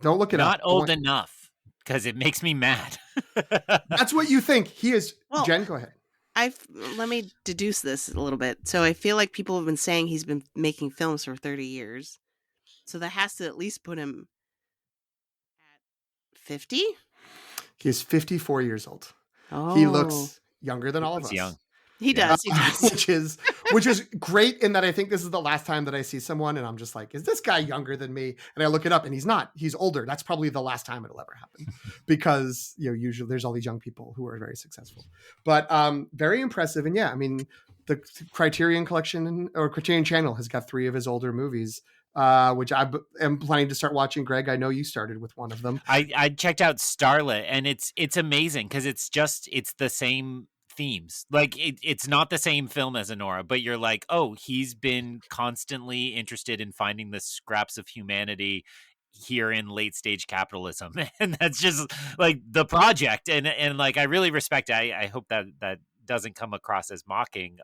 Don't look it up. Not old enough, because it makes me mad. That's what you think he is. Well, Jen, go ahead. Let me deduce this a little bit. So I feel like people have been saying he's been making films for 30 years. So that has to at least put him at 50? He is 54 years old. Oh. He looks younger than all of us. Young. He does. He does. which is great in that I think this is the last time that I see someone and I'm just like, is this guy younger than me? And I look it up and he's not. He's older. That's probably the last time it'll ever happen because usually there's all these young people who are very successful. But very impressive. And yeah, I mean, the Criterion Collection or Criterion Channel has got 3 of his older movies. Which I am planning to start watching. Greg, I know you started with one of them. I checked out Starlet, and it's amazing because it's the same themes. Like it's not the same film as Anora, but you're like, oh, he's been constantly interested in finding the scraps of humanity here in late stage capitalism, and that's just like the project. And like I really respect it. I hope that doesn't come across as mocking.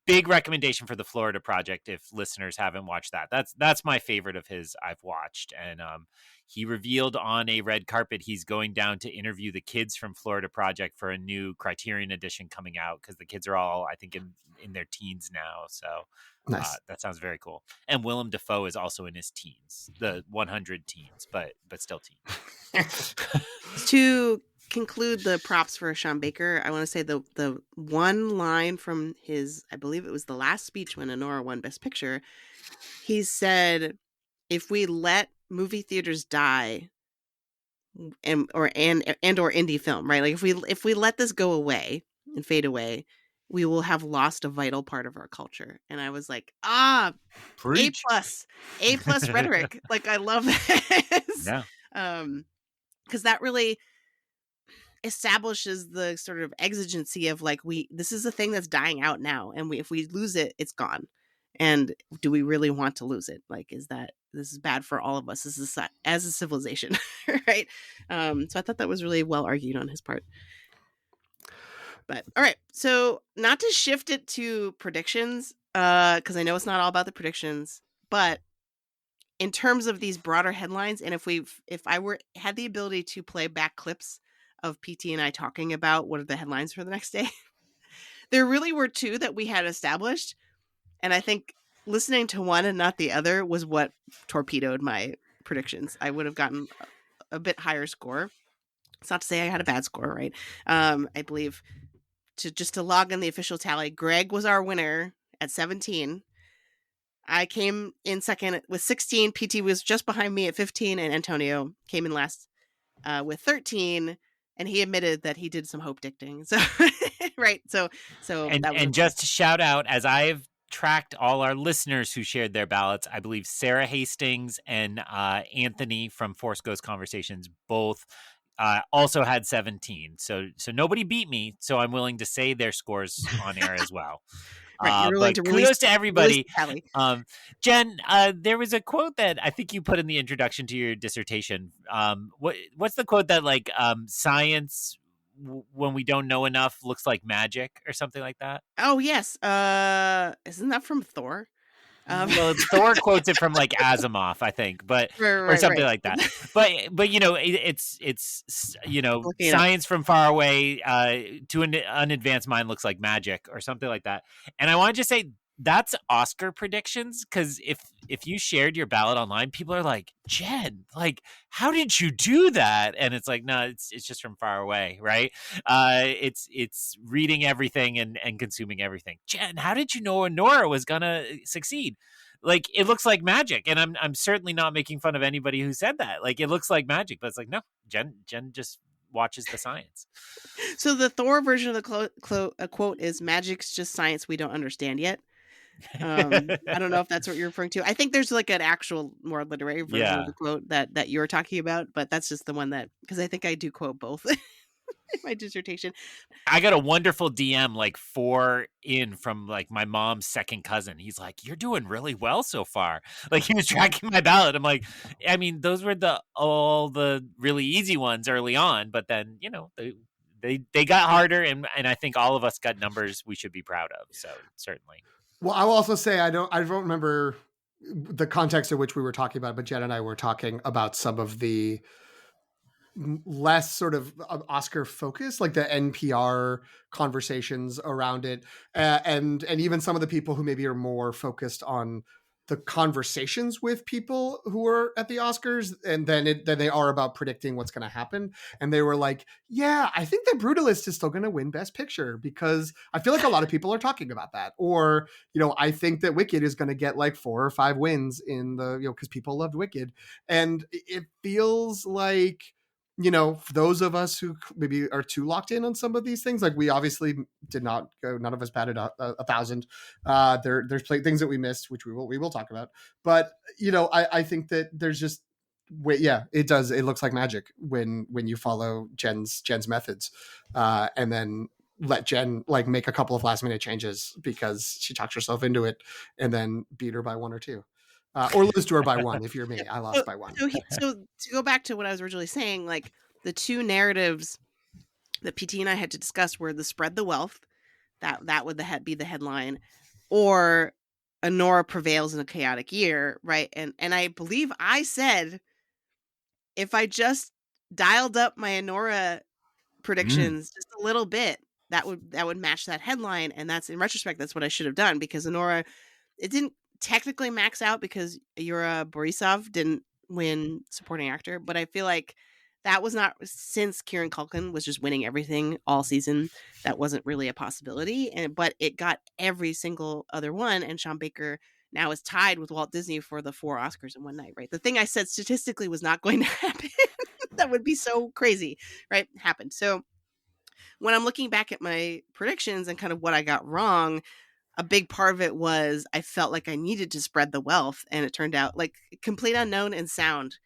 Big recommendation for the Florida Project if listeners haven't watched that. That's my favorite of his I've watched. And he revealed on a red carpet he's going down to interview the kids from Florida Project for a new Criterion edition coming out because the kids are all, I think, in their teens now. So nice. That sounds very cool. And Willem Dafoe is also in his teens, the 100 teens, but still teens. To conclude the props for Sean Baker, I want to say the one line from his, I believe it was the last speech when Anora won Best Picture, he said, if we let movie theaters die or indie film, right? Like if we let this go away and fade away, we will have lost a vital part of our culture. And I was like, Preach. A plus rhetoric. Like I love this. Yeah. Because that really establishes the sort of exigency of like this is a thing that's dying out now, and if we lose it, it's gone. And do we really want to lose it? Like, is that this is bad for all of us. This is as a civilization, right? So I thought that was really well argued on his part. But all right, so not to shift it to predictions, because I know it's not all about the predictions, but in terms of these broader headlines, and if I had the ability to play back clips of PT and I talking about what are the headlines for the next day, there really were two that we had established, and I think listening to one and not the other was what torpedoed my predictions. I would have gotten a bit higher score. It's not to say I had a bad score, right? I believe to log in the official tally, Greg was our winner at 17. I came in second with 16. PT was just behind me at 15, and Antonio came in last with 13. And he admitted that he did some hope dicting. So, right. So and just to shout out, as I've tracked all our listeners who shared their ballots, I believe Sarah Hastings and Anthony from Force Ghost Conversations both also had 17. So nobody beat me. So I'm willing to say their scores on air as well. Right, but kudos to everybody. Jen, there was a quote that I think you put in the introduction to your dissertation. What's the quote that like science when we don't know enough looks like magic or something like that? Oh yes, isn't that from Thor? Well, Thor quotes it from like Asimov, I think, but or something like that. But you know, it's you know, science from far away to an unadvanced mind looks like magic or something like that. And I want to just say that's Oscar predictions, because if you shared your ballot online, people are like, Jen, like, how did you do that? And it's like, no, it's just from far away, right? It's reading everything and consuming everything. Jen, how did you know Nora was gonna succeed? Like, it looks like magic, and I'm certainly not making fun of anybody who said that. Like, it looks like magic, but it's like, no, Jen just watches the science. So the Thor version of the quote is, "Magic's just science we don't understand yet." I don't know if that's what you're referring to. I think there's like an actual more literary version of the quote that you're talking about, but that's just the one that, because I think I do quote both in my dissertation. I got a wonderful DM like 4 in from like my mom's second cousin. He's like, "You're doing really well so far." Like, he was tracking my ballot. I'm like, I mean, those were all the really easy ones early on, but then, you know, they got harder, and I think all of us got numbers we should be proud of. So certainly. Well, I will also say I don't remember the context in which we were talking about it, but Jen and I were talking about some of the less sort of Oscar focus, like the NPR conversations around it, and even some of the people who maybe are more focused on the conversations with people who are at the Oscars, and then they are about predicting what's going to happen. And they were like, yeah, I think The Brutalist is still going to win Best Picture, because I feel like a lot of people are talking about that. Or, you know, I think that Wicked is going to get like 4 or 5 wins in the, you know, because people loved Wicked. And it feels like, you know, for those of us who maybe are too locked in on some of these things, like we obviously did not go, none of us batted 1,000. There's things that we missed, which we will talk about. But, you know, I think that there's just, it does. It looks like magic when you follow Jen's methods, and then let Jen like make a couple of last minute changes because she talks herself into it, and then beat her by 1 or 2. Or lose to her by 1 if you're me. I lost by 1. So to go back to what I was originally saying, like the two narratives that PT and I had to discuss were the spread the wealth, that would be the headline, or Anora prevails in a chaotic year, right? And I believe I said if I just dialed up my Anora predictions just a little bit, that would match that headline. And that's, in retrospect, that's what I should have done, because Anora, it didn't technically max out because Yura Borisov didn't win supporting actor, but I feel like that was not, since Kieran Culkin was just winning everything all season, that wasn't really a possibility. But it got every single other one, and Sean Baker now is tied with Walt Disney for the 4 Oscars in one night, right? The thing I said statistically was not going to happen. That would be so crazy, right? Happened. So when I'm looking back at my predictions and kind of what I got wrong, a big part of it was I felt like I needed to spread the wealth, and it turned out like Complete Unknown and Sound.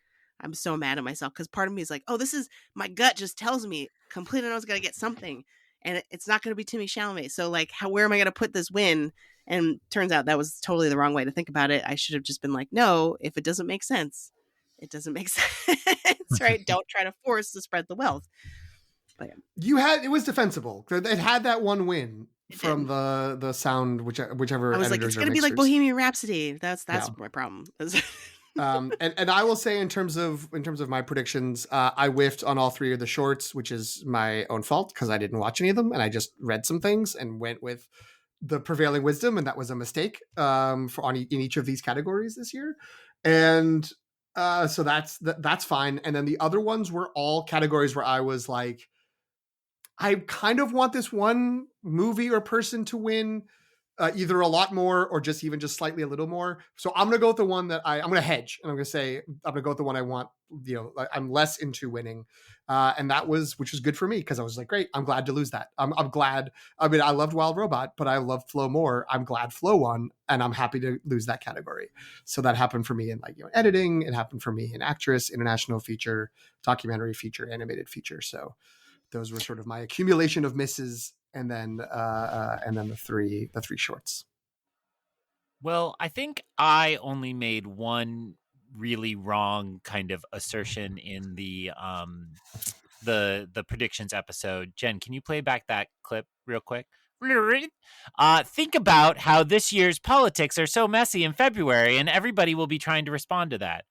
I'm so mad at myself because part of me is like, oh, this is, my gut just tells me Complete Unknown's got to get something. and it's not going to be Timmy Chalamet. So like, where am I going to put this win? And turns out that was totally the wrong way to think about it. I should have just been like, no, if it doesn't make sense, it doesn't make sense, right? Don't try to force to spread the wealth. But it was defensible. It had that one win from the sound, whichever. I was like, it's going to be like Bohemian Rhapsody. That's my problem. And I will say in terms of my predictions, I whiffed on all three of the shorts, which is my own fault because I didn't watch any of them and I just read some things and went with the prevailing wisdom, and that was a mistake in each of these categories this year. And so that's fine. And then the other ones were all categories where I was like, I kind of want this one movie or person to win either a lot more or just slightly a little more. So I'm going to go with the one that I'm going to hedge, and I'm going to say I'm going to go with the one I want. I'm less into winning, and which was good for me because I was like, great, I'm glad to lose that. I'm glad. I mean, I loved Wild Robot, but I loved Flo more. I'm glad Flo won, and I'm happy to lose that category. So that happened for me in editing. It happened for me in actress, international feature, documentary feature, animated feature. So those were sort of my accumulation of misses, and then the three shorts. Well, I think I only made one really wrong kind of assertion in the predictions episode. Jen, can you play back that clip real quick? Think about how this year's politics are so messy in February, and everybody will be trying to respond to that.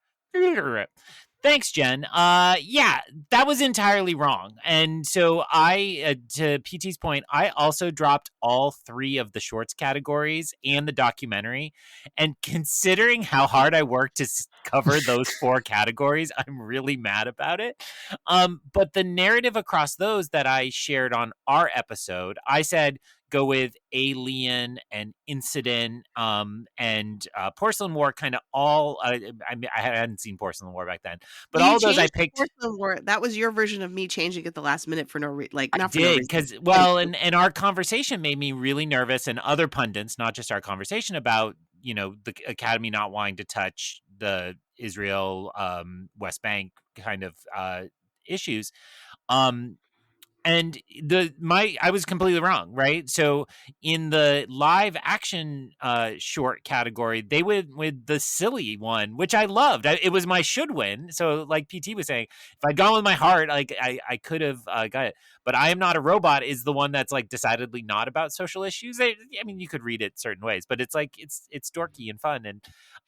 Thanks, Jen. Yeah, that was entirely wrong. And so to PT's point, I also dropped all three of the shorts categories and the documentary. And considering how hard I worked to cover those four categories, I'm really mad about it. But the narrative across those that I shared on our episode, I said, go with Alien and Incident and Porcelain War, kind of all. I hadn't seen Porcelain War back then, but all those I picked. Porcelain War. That was your version of me changing at the last minute for no reason. I did because and our conversation made me really nervous, and other pundits, not just our conversation, about the Academy not wanting to touch the Israel West Bank kind of issues. And I was completely wrong, right? So in the live action short category, they went with the silly one, which I loved. It was my should win. So like PT was saying, if I'd gone with my heart, like I could have got it. But I Am Not a Robot is the one that's like decidedly not about social issues. I mean, you could read it certain ways, but it's like it's dorky and fun.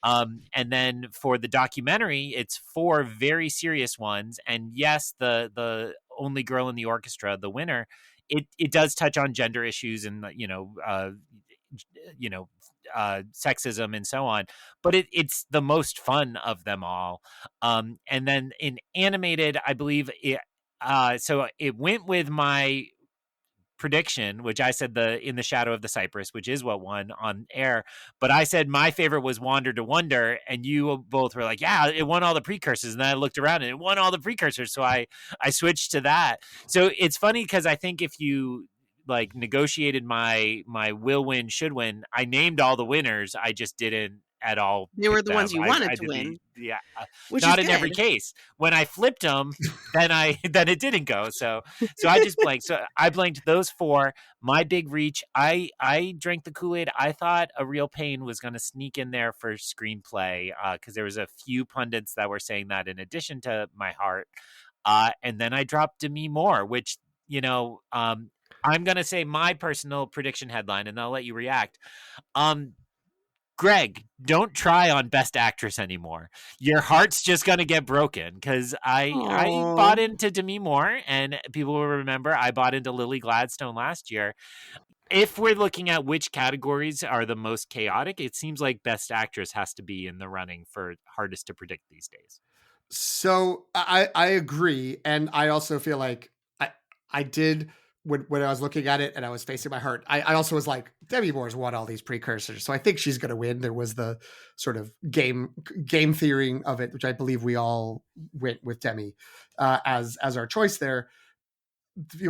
And then for the documentary, it's four very serious ones. And yes, the Only Girl in the Orchestra, the winner, it does touch on gender issues and sexism and so on, but it's the most fun of them all. And then in animated, I believe so it went with my prediction, which I said In the Shadow of the Cypress, which is what won on air. But I said my favorite was Wander to Wonder, and you both were like, yeah, it won all the precursors. And then I looked around and it won all the precursors. So I switched to that. So it's funny because I think if you like negotiated my will win, should win, I named all the winners. I just didn't at all. They were the ones you wanted to win. Yeah. Which not in every case. When I flipped them, then it didn't go. So I just blanked. So I blanked those four. My big reach, I drank the Kool-Aid. I thought A Real Pain was going to sneak in there for screenplay because there was a few pundits that were saying that in addition to My Heart. And then I dropped Demi Moore, which, I'm going to say my personal prediction headline, and I'll let you react. Greg, don't try on Best Actress anymore. Your heart's just going to get broken because I bought into Demi Moore, and people will remember I bought into Lily Gladstone last year. If we're looking at which categories are the most chaotic, it seems like Best Actress has to be in the running for hardest to predict these days. So I agree. And I also feel like I did... When I was looking at it and I was facing my heart, I also was like, Demi Moore's won all these precursors, so I think she's going to win. There was the sort of game theory of it, which I believe we all went with Demi as our choice there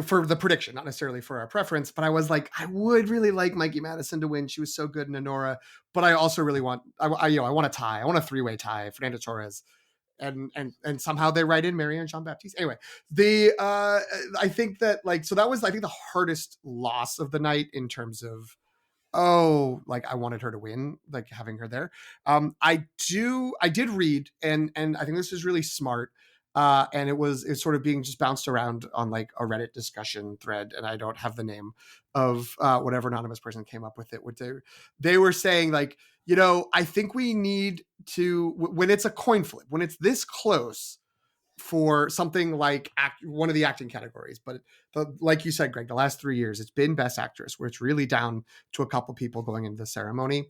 for the prediction, not necessarily for our preference. But I was like, I would really like Mikey Madison to win. She was so good in Anora, but I also really want I want a tie. I want a 3-way tie. Fernando Torres and somehow they write in Marianne Jean-Baptiste. Anyway, I think that like, so that was, I think, the hardest loss of the night in terms of, oh, like I wanted her to win, like having her there. I did read, and I think this is really smart. And it's sort of being just bounced around on like a Reddit discussion thread, and I don't have the name of whatever anonymous person came up with it. What they were saying, like, you know, I think we need to, when it's a coin flip, when it's this close for something like one of the acting categories, but like you said, Greg, the last 3 years it's been Best Actress, where it's really down to a couple people going into the ceremony.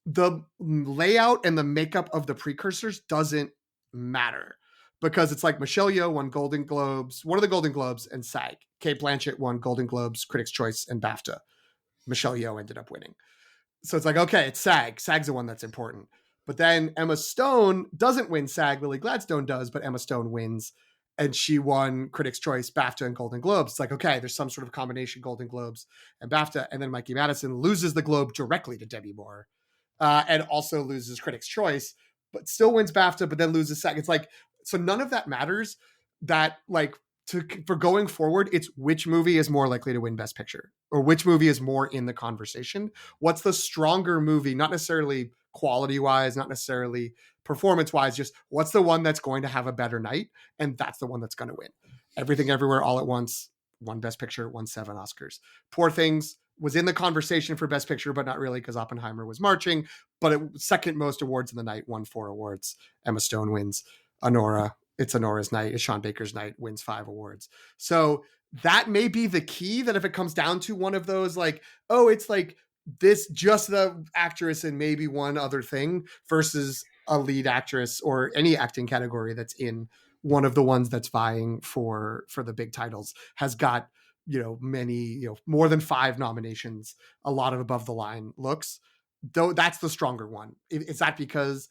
The layout and the makeup of the precursors doesn't matter, because it's like Michelle Yeoh won Golden Globes, one of the Golden Globes, and SAG. Cate Blanchett won Golden Globes, Critics' Choice, and BAFTA. Michelle Yeoh ended up winning. So it's like, okay, it's SAG. SAG's the one that's important. But then Emma Stone doesn't win SAG. Lily Gladstone does, but Emma Stone wins. And she won Critics' Choice, BAFTA, and Golden Globes. It's like, okay, there's some sort of combination Golden Globes and BAFTA. And then Mikey Madison loses the Globe directly to Demi Moore, and also loses Critics' Choice, but still wins BAFTA, but then loses SAG. It's like, so none of that matters. That, like, for going forward, it's which movie is more likely to win Best Picture, or which movie is more in the conversation. What's the stronger movie, not necessarily quality wise, not necessarily performance wise, just what's the one that's going to have a better night, and that's the one that's going to win. Everything Everywhere All at Once won Best Picture, won 7 Oscars. Poor Things was in the conversation for Best Picture, but not really, because Oppenheimer was marching. But it second most awards in the night, won 4 awards. Emma Stone wins. It's Honora's night. It's Sean Baker's night, wins 5 awards. So that may be the key, that if it comes down to one of those, like, oh, it's like this, just the actress and maybe one other thing, versus a lead actress or any acting category that's in one of the ones that's vying for the big titles, has got, you know, many, you know, more than 5 nominations, a lot of above the line looks, though that's the stronger one. Is that because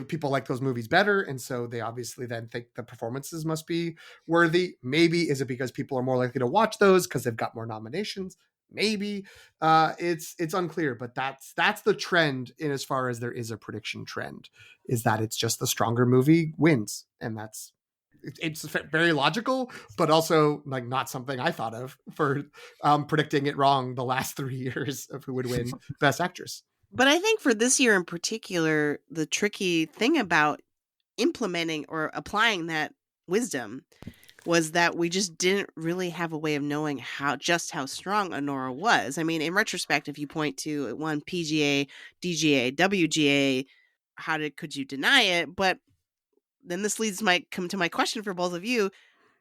people like those movies better, and so they obviously then think the performances must be worthy? Maybe. Is it because people are more likely to watch those because they've got more nominations? Maybe. It's unclear, but that's the trend, in as far as there is a prediction trend, is that it's just the stronger movie wins. And it's very logical, but also like not something I thought of for predicting it wrong the last 3 years of who would win Best Actress. But I think for this year in particular, the tricky thing about implementing or applying that wisdom was that we just didn't really have a way of knowing how strong Anora was. I mean, in retrospect, if you point to it won PGA, DGA, WGA, could you deny it? But then this might come to my question for both of you.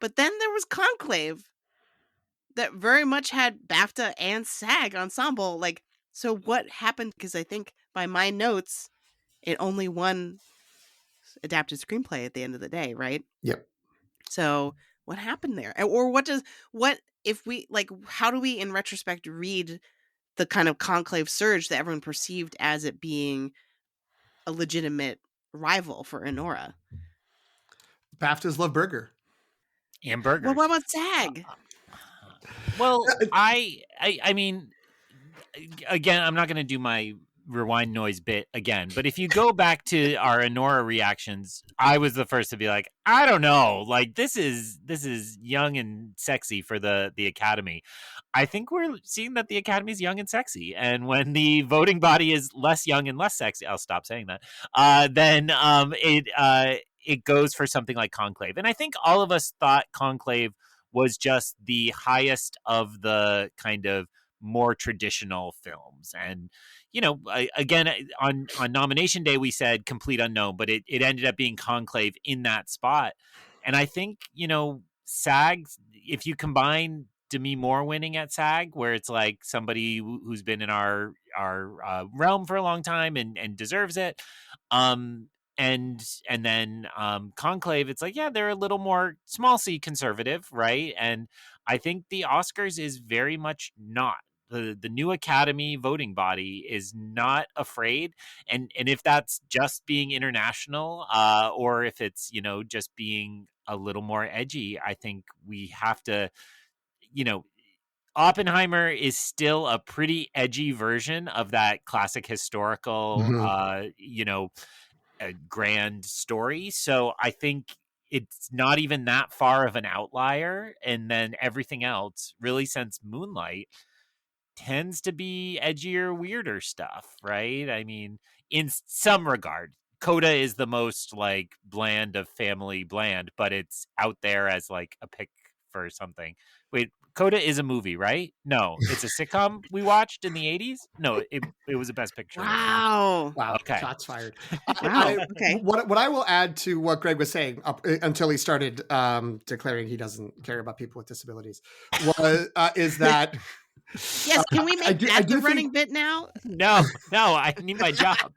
But then there was Conclave, that very much had BAFTA and SAG ensemble. Like, so what happened? Because I think by my notes, it only won adapted screenplay at the end of the day, right? Yep. So what happened there? Or how do we in retrospect read the kind of Conclave surge that everyone perceived as it being a legitimate rival for Anora? BAFTA's love burger. And burgers. Well, what about SAG? Well, I mean, again, I'm not going to do my rewind noise bit again, but if you go back to our Anora reactions, I was the first to be like, I don't know, like this is young and sexy for the Academy. I think we're seeing that the Academy is young and sexy, and when the voting body is less young and less sexy, I'll stop saying that. Then it goes for something like Conclave, and I think all of us thought Conclave was just the highest of the kind of more traditional films. And, you know, again, on nomination day, we said complete unknown, but it ended up being Conclave in that spot. And I think, you know, SAG, if you combine Demi Moore winning at SAG, where it's like somebody who's been in our realm for a long time and deserves it, and then Conclave, it's like, yeah, they're a little more small c conservative, right? And I think the Oscars is very much not. The new Academy voting body is not afraid, and if that's just being international, or if it's, you know, just being a little more edgy, I think we have to, you know, Oppenheimer is still a pretty edgy version of that classic historical, you know, a grand story. So I think it's not even that far of an outlier. And then everything else, really, since Moonlight, tends to be edgier, weirder stuff, right? I mean, in some regard, Coda is the most like bland of family bland, but it's out there as like a pick for something. Wait, Coda is a movie, right? No, it's a sitcom we watched in the 80s. No, it was a Best Picture. Wow. Wow. Okay. Shots fired. Wow. Okay. What I will add to what Greg was saying until he started declaring he doesn't care about people with disabilities is that. Yes, can we make I that the running bit now? No, I need my job.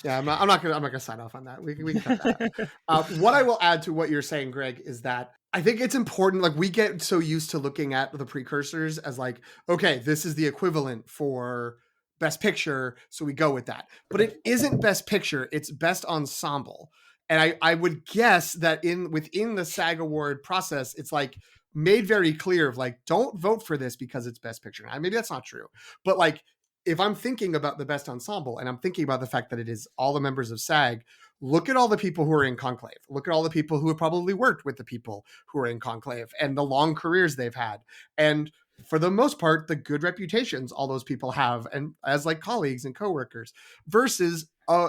Yeah, I'm not gonna sign off on that. We can cut that out. What I will add to what you're saying, Greg, is that I think it's important. Like, we get so used to looking at the precursors as like, okay, this is the equivalent for Best Picture, so we go with that. But it isn't Best Picture; it's Best Ensemble. And I would guess that within the SAG Award process, it's like made very clear of like, don't vote for this because it's Best Picture. Now, maybe that's not true, but like, if I'm thinking about the Best Ensemble and I'm thinking about the fact that it is all the members of SAG, look at all the people who are in Conclave. Look at all the people who have probably worked with the people who are in Conclave and the long careers they've had. And for the most part, the good reputations all those people have and as like colleagues and coworkers versus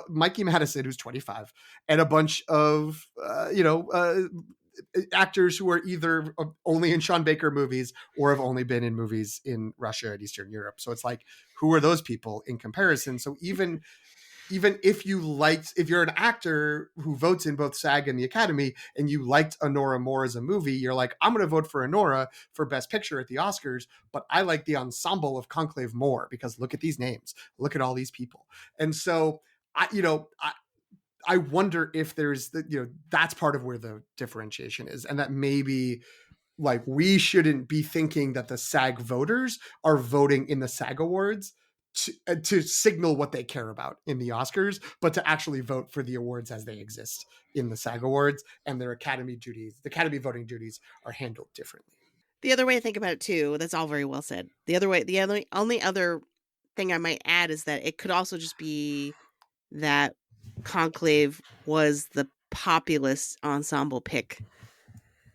Mikey Madison, who's 25, and a bunch of, actors who are either only in Sean Baker movies or have only been in movies in Russia and Eastern Europe. So it's like, who are those people in comparison? So even if you're an actor who votes in both SAG and the Academy and you liked Anora more as a movie, you're like, I'm going to vote for Anora for Best Picture at the Oscars, but I like the ensemble of Conclave more because look at these names, look at all these people. And so I wonder if there's that's part of where the differentiation is, and that maybe like we shouldn't be thinking that the SAG voters are voting in the SAG Awards to signal what they care about in the Oscars, but to actually vote for the awards as they exist in the SAG Awards, and their Academy voting duties are handled differently. The other way to think about it too, that's all very well said. The only other thing I might add is that it could also just be that Conclave was the populist ensemble pick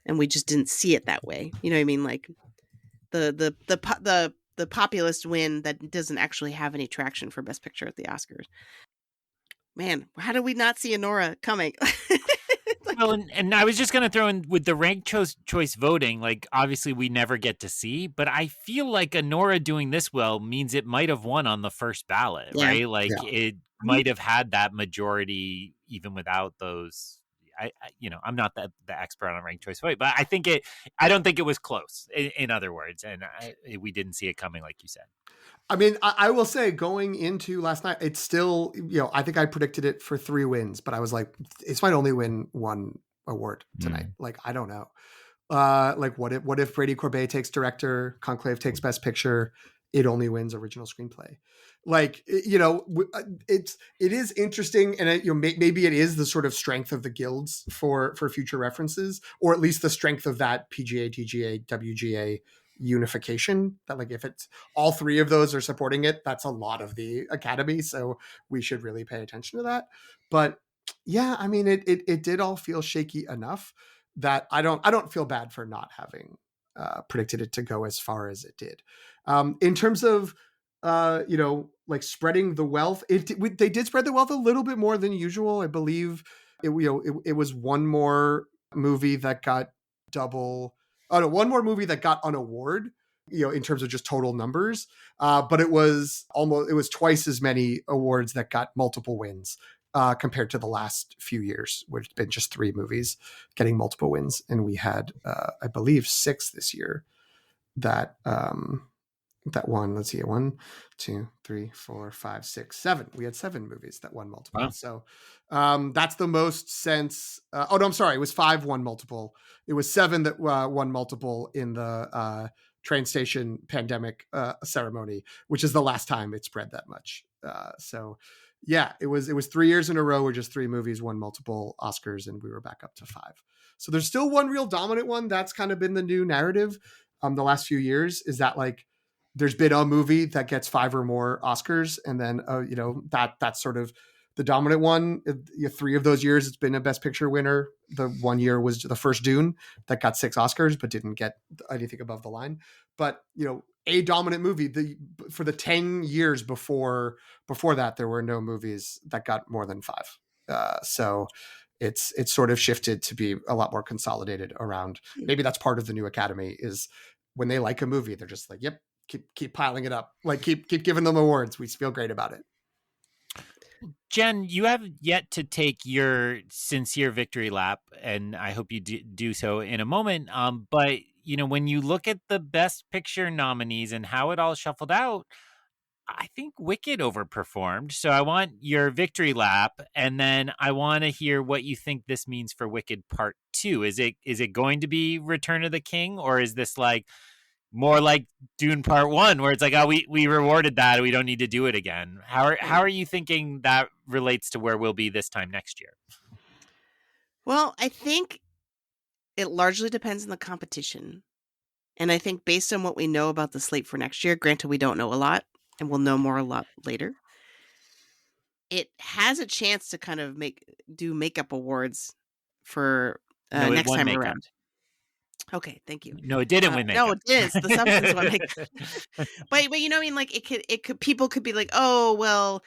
and we just didn't see it that way. You know what I mean? Like the populist win that doesn't actually have any traction for Best Picture at the Oscars. Man, how did we not see Anora coming? Well, and I was just going to throw in with the ranked choice voting, like obviously we never get to see, but I feel like Anora doing this well means it might have won on the first ballot, right? Like it might have had that majority even without those. I'm not the expert on ranked choice vote, but I don't think it was close, in other words, and we didn't see it coming, like you said. I mean, I will say going into last night, it's still, I think I predicted it for 3 wins, but I was like, it's might only win 1 award tonight. Like, I don't know. Like what if Brady Corbet takes director, Conclave takes Best Picture, it only wins original screenplay. Like, it is interesting. And maybe it is the sort of strength of the guilds for future references, or at least the strength of that PGA, TGA, WGA unification, that like if it's all 3 of those are supporting it, that's a lot of the Academy, so we should really pay attention to that. But yeah, I mean it did all feel shaky enough that I don't feel bad for not having predicted it to go as far as it did. In terms of like spreading the wealth, they did spread the wealth a little bit more than usual. I believe it was one more movie that got one more movie that got an award, in terms of just total numbers. But it was twice as many awards that got multiple wins compared to the last few years, which have been just 3 movies getting multiple wins. And we had, I believe, 6 this year that won. Let's see, 1, 2, 3, 4, 5, 6, 7. We had 7 movies that won multiple. Wow. So that's the most since. I'm sorry. It was 5 won multiple. It was 7 that won multiple in the train station pandemic ceremony, which is the last time it spread that much. So yeah, it was 3 years in a row where just 3 movies won multiple Oscars, and we were back up to 5. So there's still one real dominant one. That's kind of been the new narrative the last few years, is that like there's been a movie that gets 5 or more Oscars, and then that's sort of the dominant one. 3 of those years, it's been a Best Picture winner. The one year was the first Dune that got 6 Oscars, but didn't get anything above the line. But, a dominant movie. For the 10 years before that, there were no movies that got more than 5. So it's sort of shifted to be a lot more consolidated around. Maybe that's part of the new Academy, is when they like a movie, they're just like, yep, keep piling it up. Like keep giving them awards. We feel great about it. Jen, you have yet to take your sincere victory lap, and I hope you do so in a moment. But when you look at the Best Picture nominees and how it all shuffled out, I think Wicked overperformed. So I want your victory lap, and then I want to hear what you think this means for Wicked Part 2. Is it going to be Return of the King, or is this like more like Dune Part 1, where it's like, oh, we rewarded that, we don't need to do it again? How are you thinking that relates to where we'll be this time next year? Well, I think it largely depends on the competition. And I think based on what we know about the slate for next year, granted we don't know a lot, and we'll know more a lot later, it has a chance to kind of do makeup awards for next time makeup around. Okay, thank you. No, it didn't win makeup. No, it is. The substance one makeup. But like it could people could be like, oh well,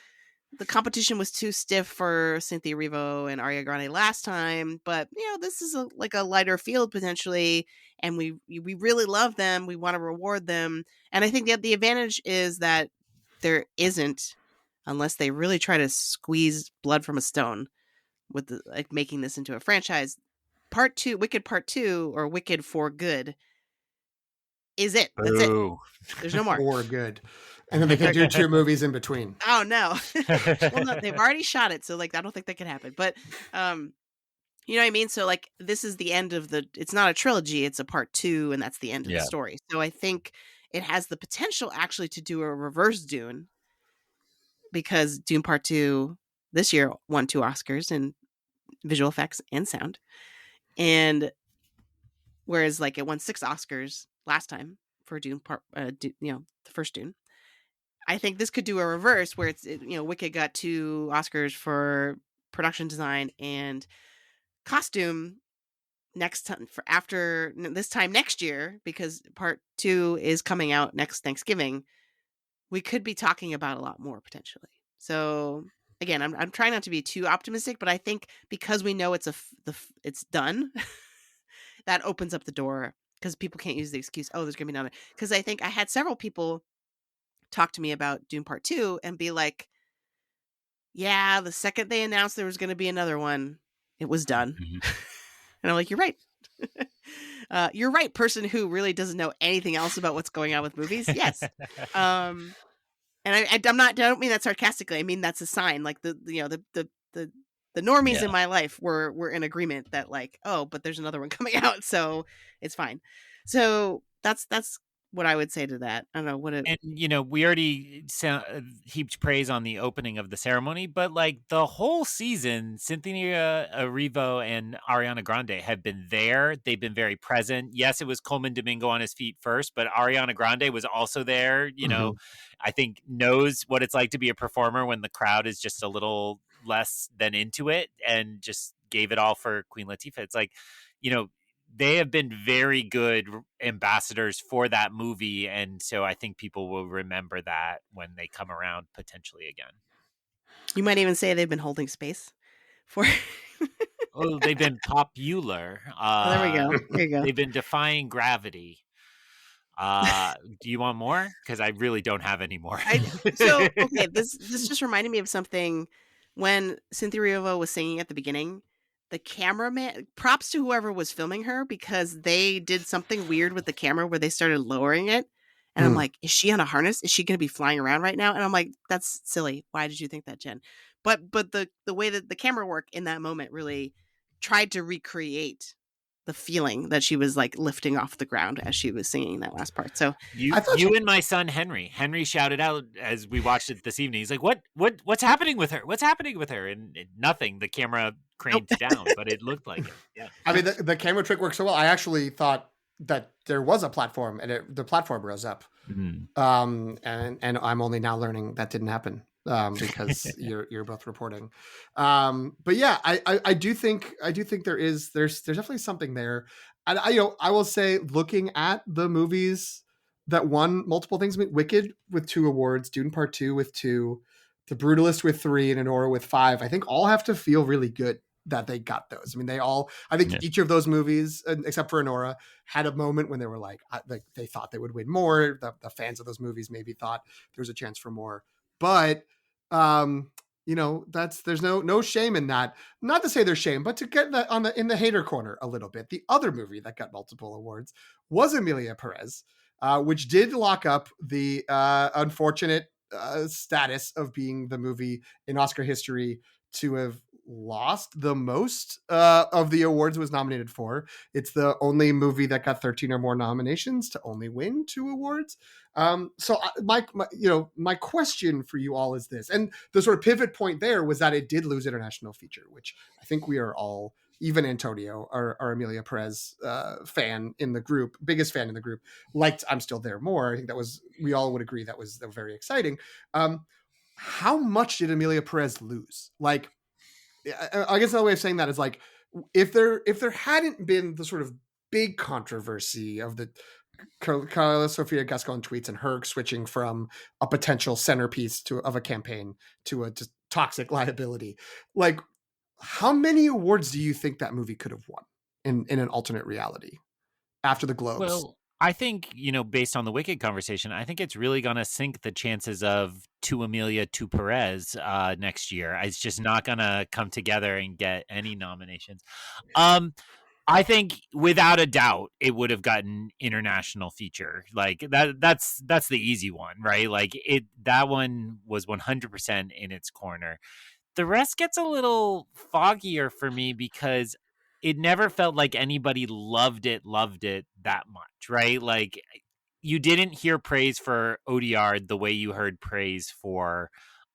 the competition was too stiff for Cynthia Erivo and Ariana Grande last time, but this is like a lighter field potentially, and we really love them. We want to reward them, and I think that the advantage is that there isn't, unless they really try to squeeze blood from a stone with making this into a franchise. Part 2, Wicked Part 2, or Wicked for Good, is it. That's it. There's no more. For good. And then they can do 2 movies in between. Oh, no. Well, no, they've already shot it, so I don't think that can happen. But, you know what I mean? So, this is the end of it's not a trilogy, it's a Part 2, and that's the end of the story. So I think it has the potential actually to do a reverse Dune, because Dune Part 2 this year won 2 Oscars in visual effects and sound. And whereas it won 6 Oscars last time for Dune the first Dune, I think this could do a reverse where Wicked got 2 Oscars for production design and costume next time this time next year, because Part 2 is coming out next Thanksgiving. We could be talking about a lot more potentially. So again, I'm trying not to be too optimistic, but I think because we know it's done, that opens up the door, because people can't use the excuse, oh, there's going to be another. Because I think I had several people talk to me about Dune Part 2 and be like, yeah, the second they announced there was going to be another one, it was done. Mm-hmm. And I'm like, you're right. You're right, person who really doesn't know anything else about what's going on with movies. Yes. And I don't mean that sarcastically. I mean that's a sign. Like the normies in my life were in agreement that but there's another one coming out, so it's fine. So that's what I would say to that. I don't know what it. And we already heaped praise on the opening of the ceremony, but the whole season, Cynthia Erivo and Ariana Grande have been there. They've been very present. Yes, it was Colman Domingo on his feet first, but Ariana Grande was also there. I think knows what it's like to be a performer when the crowd is just a little less than into it, and just gave it all for Queen Latifah. It's they have been very good ambassadors for that movie, and so I think people will remember that when they come around potentially again. You might even say they've been holding space for. Oh, they've been popular. There we go. There you go. They've been defying gravity. Do you want more? Because I really don't have any more. Okay, this just reminded me of something when Cynthia Erivo was singing at the beginning. The cameraman, props to whoever was filming her, because they did something weird with the camera where they started lowering it. And I'm like, is she on a harness? Is she going to be flying around right now? And I'm like, that's silly. Why did you think that, Jen? But the way that the camera work in that moment really tried to recreate the feeling that she was lifting off the ground as she was singing that last part. So you and my son Henry shouted out as we watched it this evening. He's like, what's happening with her? What's happening with her? And nothing. The camera craned down, but it looked like it. Yeah. I mean, the camera trick works so well. I actually thought that there was a platform, and the platform rose up. Mm-hmm. And I'm only now learning that didn't happen. because you're both reporting. But yeah, I do think there's definitely something there. And I will say, looking at the movies that won multiple things, I mean, Wicked with 2 awards, Dune Part 2 with 2, The Brutalist with 3, and Anora with 5, I think all have to feel really good that they got those. I mean, I think each of those movies, except for Anora, had a moment when they were like they thought they would win more. The fans of those movies maybe thought there was a chance for more. But there's no shame in that. Not to say there's shame, but to get that in the hater corner a little bit. The other movie that got multiple awards was Emilia Perez, which did lock up the unfortunate status of being the movie in Oscar history to have lost the most of the awards it was nominated for. It's the only movie that got 13 or more nominations to only win 2 awards. So my question for you all is this, and the sort of pivot point there was that it did lose international feature, which I think we are all, even Antonio, our Emilia Perez fan in the group, biggest fan in the group, liked I'm Still There more. I think we all would agree that was very exciting. How much did Emilia Perez lose? Like, I guess another way of saying that is like, if there hadn't been the sort of big controversy of the Carla Sofia Gascon tweets and her switching from a potential centerpiece of a campaign to a just toxic liability, like, how many awards do you think that movie could have won in an alternate reality after the Globes? Well, I think, based on the Wicked conversation, I think it's really going to sink the chances of To Emilia, To Perez next year. It's just not going to come together and get any nominations. I think without a doubt it would have gotten international feature. Like that's the easy one, right? Like that one was 100% in its corner. The rest gets a little foggier for me because it never felt like anybody loved it that much, right? Like, you didn't hear praise for Audiard the way you heard praise for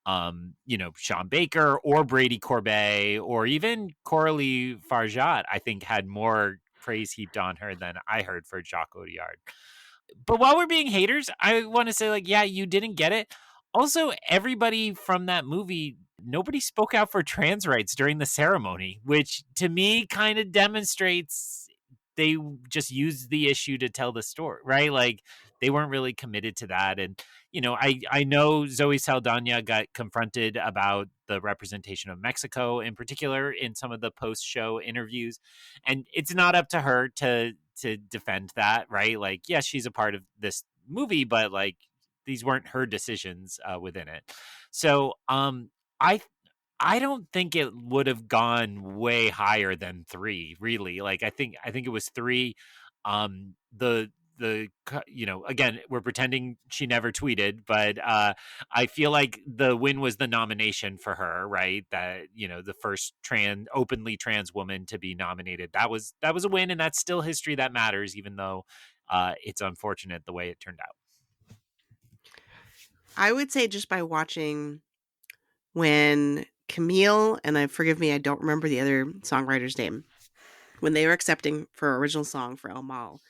Sean Baker or Brady Corbet or even Coralie Farjat. I think had more praise heaped on her than I heard for Jacques Audiard. But while we're being haters, I want to say, like, yeah, you didn't get it. Also, everybody from that movie, nobody spoke out for trans rights during the ceremony, which to me kind of demonstrates they just used the issue to tell the story, right? Like, they weren't really committed to that. And, I know Zoe Saldana got confronted about the representation of Mexico in particular in some of the post-show interviews. And it's not up to her to defend that, right? Like, yes, she's a part of this movie, but like, these weren't her decisions within it. So I don't think it would have gone way higher than 3, really. Like, I think it was 3. Again, we're pretending she never tweeted, but I feel like the win was the nomination for her, right? That, the first openly trans woman to be nominated. That was a win, and that's still history that matters, even though it's unfortunate the way it turned out. I would say, just by watching when Camille, and forgive me, I don't remember the other songwriter's name, when they were accepting for original song for El Mal,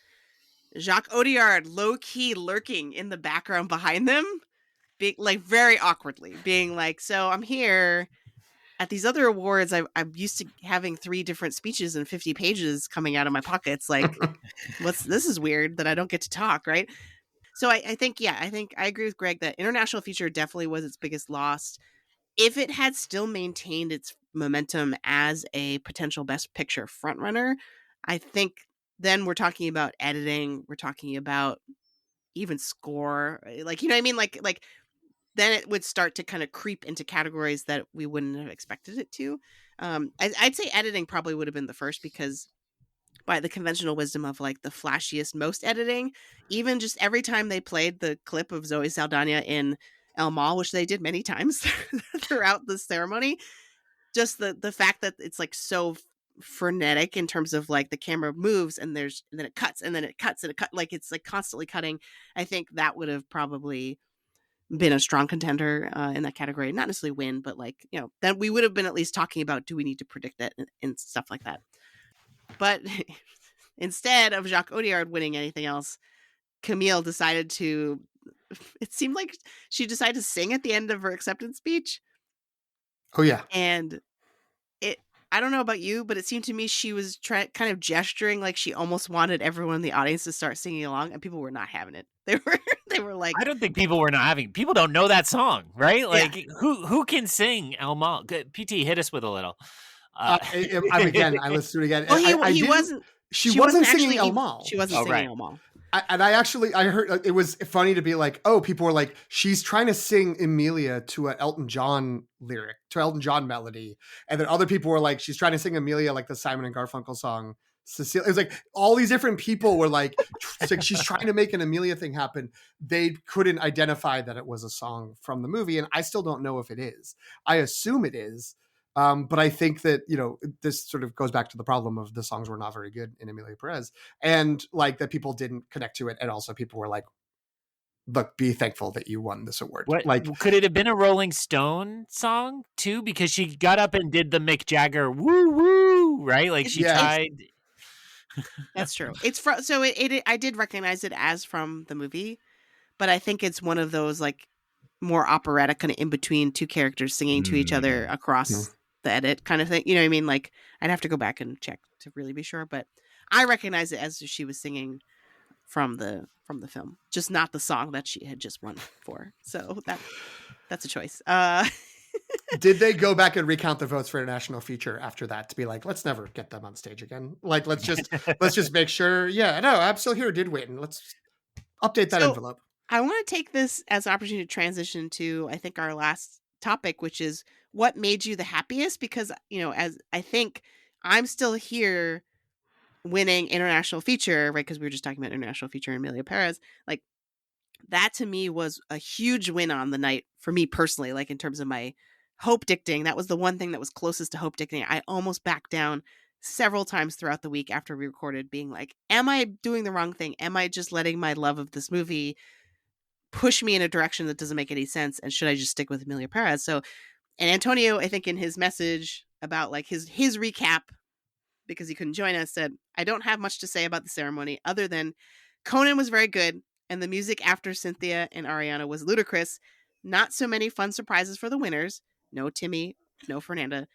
Jacques Audiard low-key lurking in the background behind them, being like very awkwardly, being like, so I'm here at these other awards. I'm used to having 3 different speeches and 50 pages coming out of my pockets. Like, this is weird that I don't get to talk, right? So I think I agree with Greg that international feature definitely was its biggest loss. If it had still maintained its momentum as a potential Best Picture frontrunner, I think then we're talking about editing, we're talking about even score, like, you know what I mean? Like then it would start to kind of creep into categories that we wouldn't have expected it to. I'd say editing probably would have been the first, because by the conventional wisdom of like the flashiest, most editing, even just every time they played the clip of Zoe Saldana in El Mal, which they did many times throughout the ceremony, just the fact that it's like so frenetic in terms of like the camera moves and then it cuts and then it cuts and it cut, like it's like constantly cutting. I think that would have probably been a strong contender in that category. Not necessarily win, but like, then we would have been at least talking about, do we need to predict it and stuff like that. But instead of Jacques Audiard winning anything else, Camille decided to it seemed like she decided to sing at the end of her acceptance speech. Oh yeah. And I don't know about you, but it seemed to me she was kind of gesturing like she almost wanted everyone in the audience to start singing along, and people were not having it. They were like, I don't think people were not having. People don't know that song, right? Like who can sing El Mal? PT, hit us with a little. Again, I listened to it again. Well, he wasn't. She wasn't singing El Mal. She wasn't singing El Mal. I heard it was funny to be like, oh, people were like, she's trying to sing Emilia to an Elton John lyric, to Elton John melody. And then other people were like, she's trying to sing Emilia like the Simon and Garfunkel song. Cecilia. It was like all these different people were like, she's trying to make an Emilia thing happen. They couldn't identify that it was a song from the movie. And I still don't know if it is. I assume it is. But I think that, this sort of goes back to the problem of the songs were not very good in Emilia Perez, and like that people didn't connect to it. And also people were like, look, be thankful that you won this award. What, like, could it have been a Rolling Stone song too? Because she got up and did the Mick Jagger woo woo, right? Like she tried. That's true. It's from, so I did recognize it as from the movie, but I think it's one of those like more operatic kind of in between two characters singing to each other across the edit kind of thing. You know what I mean? Like I'd have to go back and check to really be sure, but I recognize it as she was singing from the film, just not the song that she had just won for. So that's a choice. Did they go back and recount the votes for international feature after that to be like, let's never get them on stage again? Like, let's just make sure. Yeah, no, I'm Still Here did win. Let's update that envelope. I want to take this as an opportunity to transition to, I think, our last topic, which is what made you the happiest? Because, as I think I'm Still Here winning international feature, right? Because we were just talking about international feature and Emilia Perez. Like that to me was a huge win on the night for me personally, like in terms of my hope dicting. That was the one thing that was closest to hope dicting. I almost backed down several times throughout the week after we recorded, being like, am I doing the wrong thing? Am I just letting my love of this movie push me in a direction that doesn't make any sense? And should I just stick with Emilia Perez? So, and Antonio, I think in his message about like his recap, because he couldn't join us, said, I don't have much to say about the ceremony other than Conan was very good and the music after Cynthia and Ariana was ludicrous. Not so many fun surprises for the winners. No Timmy, no Fernanda,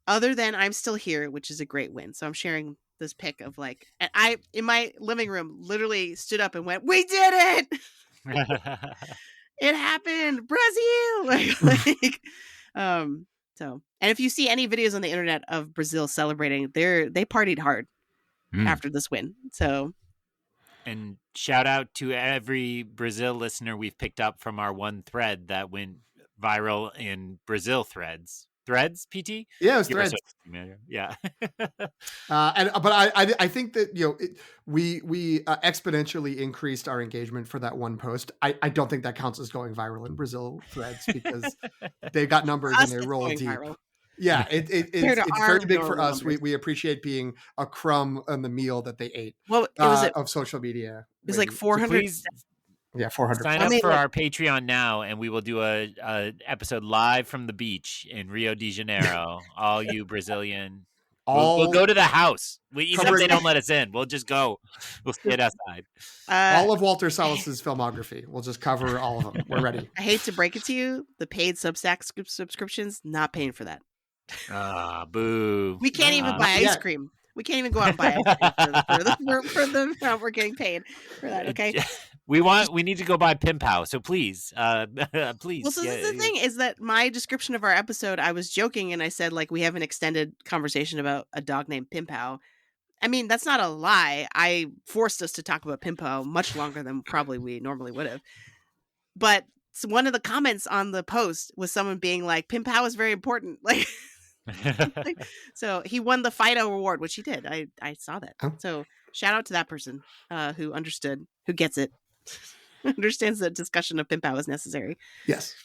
other than I'm Still Here, which is a great win. So I'm sharing this pic of like, and I, in my living room, literally stood up and went, we did it! It happened, Brazil. So, and if you see any videos on the internet of Brazil celebrating, they partied hard after this win. So, and shout out to every Brazil listener we've picked up from our one thread that went viral in Brazil threads. Threads, PT? Yeah, it was Threads. Yeah. But I think that we exponentially increased our engagement for that one post. I don't think that counts as going viral in Brazil Threads because they got numbers and they roll deep. Viral. Yeah, it's very big for us. We appreciate being a crumb on the meal that they ate. Well, it was of social media. It was like 400. Yeah, 400. Sign up for our Patreon now, and we will do a episode live from the beach in Rio de Janeiro. All you Brazilian, we'll go to the house. Even if they don't let us in, we'll just go. We'll sit outside. All of Walter Salas's filmography. We'll just cover all of them. We're ready. I hate to break it to you, the paid Substack subscriptions, not paying for that. Boo. We can't even buy ice cream. We can't even go out and buy ice cream for the amount we're getting paid for that. Okay. We need to go buy Pimpao. So please, please. Well, so the thing is that my description of our episode, I was joking and I said like we have an extended conversation about a dog named Pimpao. I mean, that's not a lie. I forced us to talk about Pimpao much longer than probably we normally would have. But one of the comments on the post was someone being like, Pimpao is very important. Like, so he won the Fido award, which he did. I saw that. Oh. So shout out to that person who understood, who gets it, understands that discussion of Pimpao is necessary. Yes.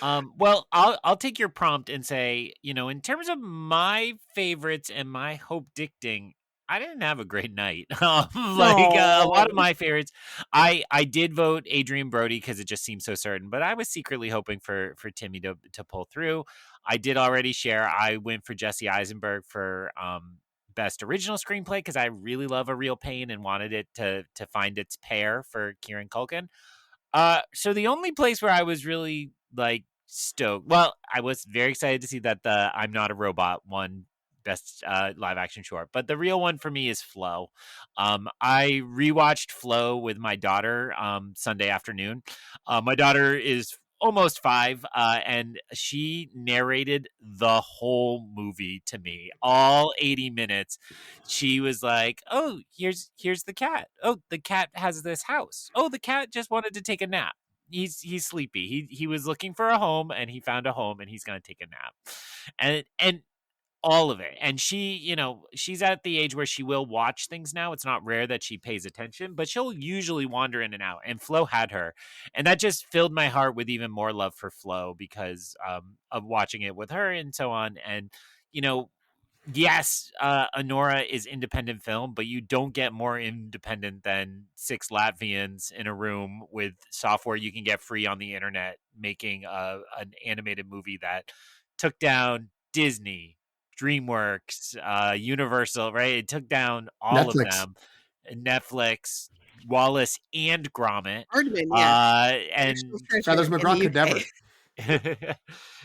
Well, I'll take your prompt and say, in terms of my favorites and my hope dicting, I didn't have a great night. A lot of my favorites, I did vote Adrian Brody because it just seemed so certain, but I was secretly hoping for Timmy to pull through. I did already share. I went for Jesse Eisenberg for best original screenplay because I really love A Real Pain and wanted it to find its pair for Kieran Culkin. So the only place where I was really like stoked, well, I was very excited to see that the I'm Not a Robot won best live action short, but the real one for me is Flow. I rewatched Flow with my daughter Sunday afternoon. My daughter is almost 5, and she narrated the whole movie to me, all 80 minutes. She was like, "Oh, here's the cat. Oh, the cat has this house. Oh, the cat just wanted to take a nap. He's sleepy. He was looking for a home and he found a home and he's gonna take a nap." And all of it. And she, she's at the age where she will watch things now. It's not rare that she pays attention, but she'll usually wander in and out. And Flo had her. And that just filled my heart with even more love for Flo because of watching it with her and so on. And, yes, Anora is independent film, but you don't get more independent than 6 Latvians in a room with software you can get free on the internet making an animated movie that took down Disney, DreamWorks, Universal, right? It took down all of them. Netflix, Wallace and Gromit. Aardman, yeah. And Feathers McGraw could never.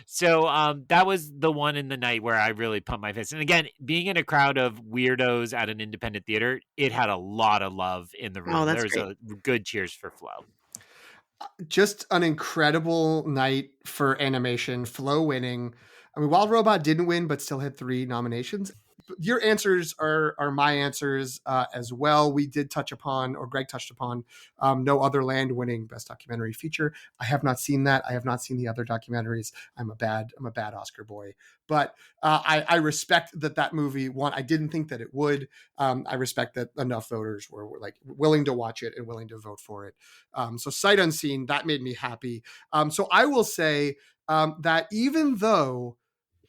So that was the one in the night where I really pumped my fist. And again, being in a crowd of weirdos at an independent theater, it had a lot of love in the room. Oh, there was a good cheers for Flo. Just an incredible night for animation. Flo winning. I mean, Wild Robot didn't win, but still had 3 nominations. Your answers are my answers as well. We did touch upon, or Greg touched upon, No Other Land winning Best Documentary Feature. I have not seen that. I have not seen the other documentaries. I'm a bad Oscar boy. But I respect that movie won. I didn't think that it would. I respect that enough voters were like willing to watch it and willing to vote for it. So sight unseen, that made me happy. So I will say that even though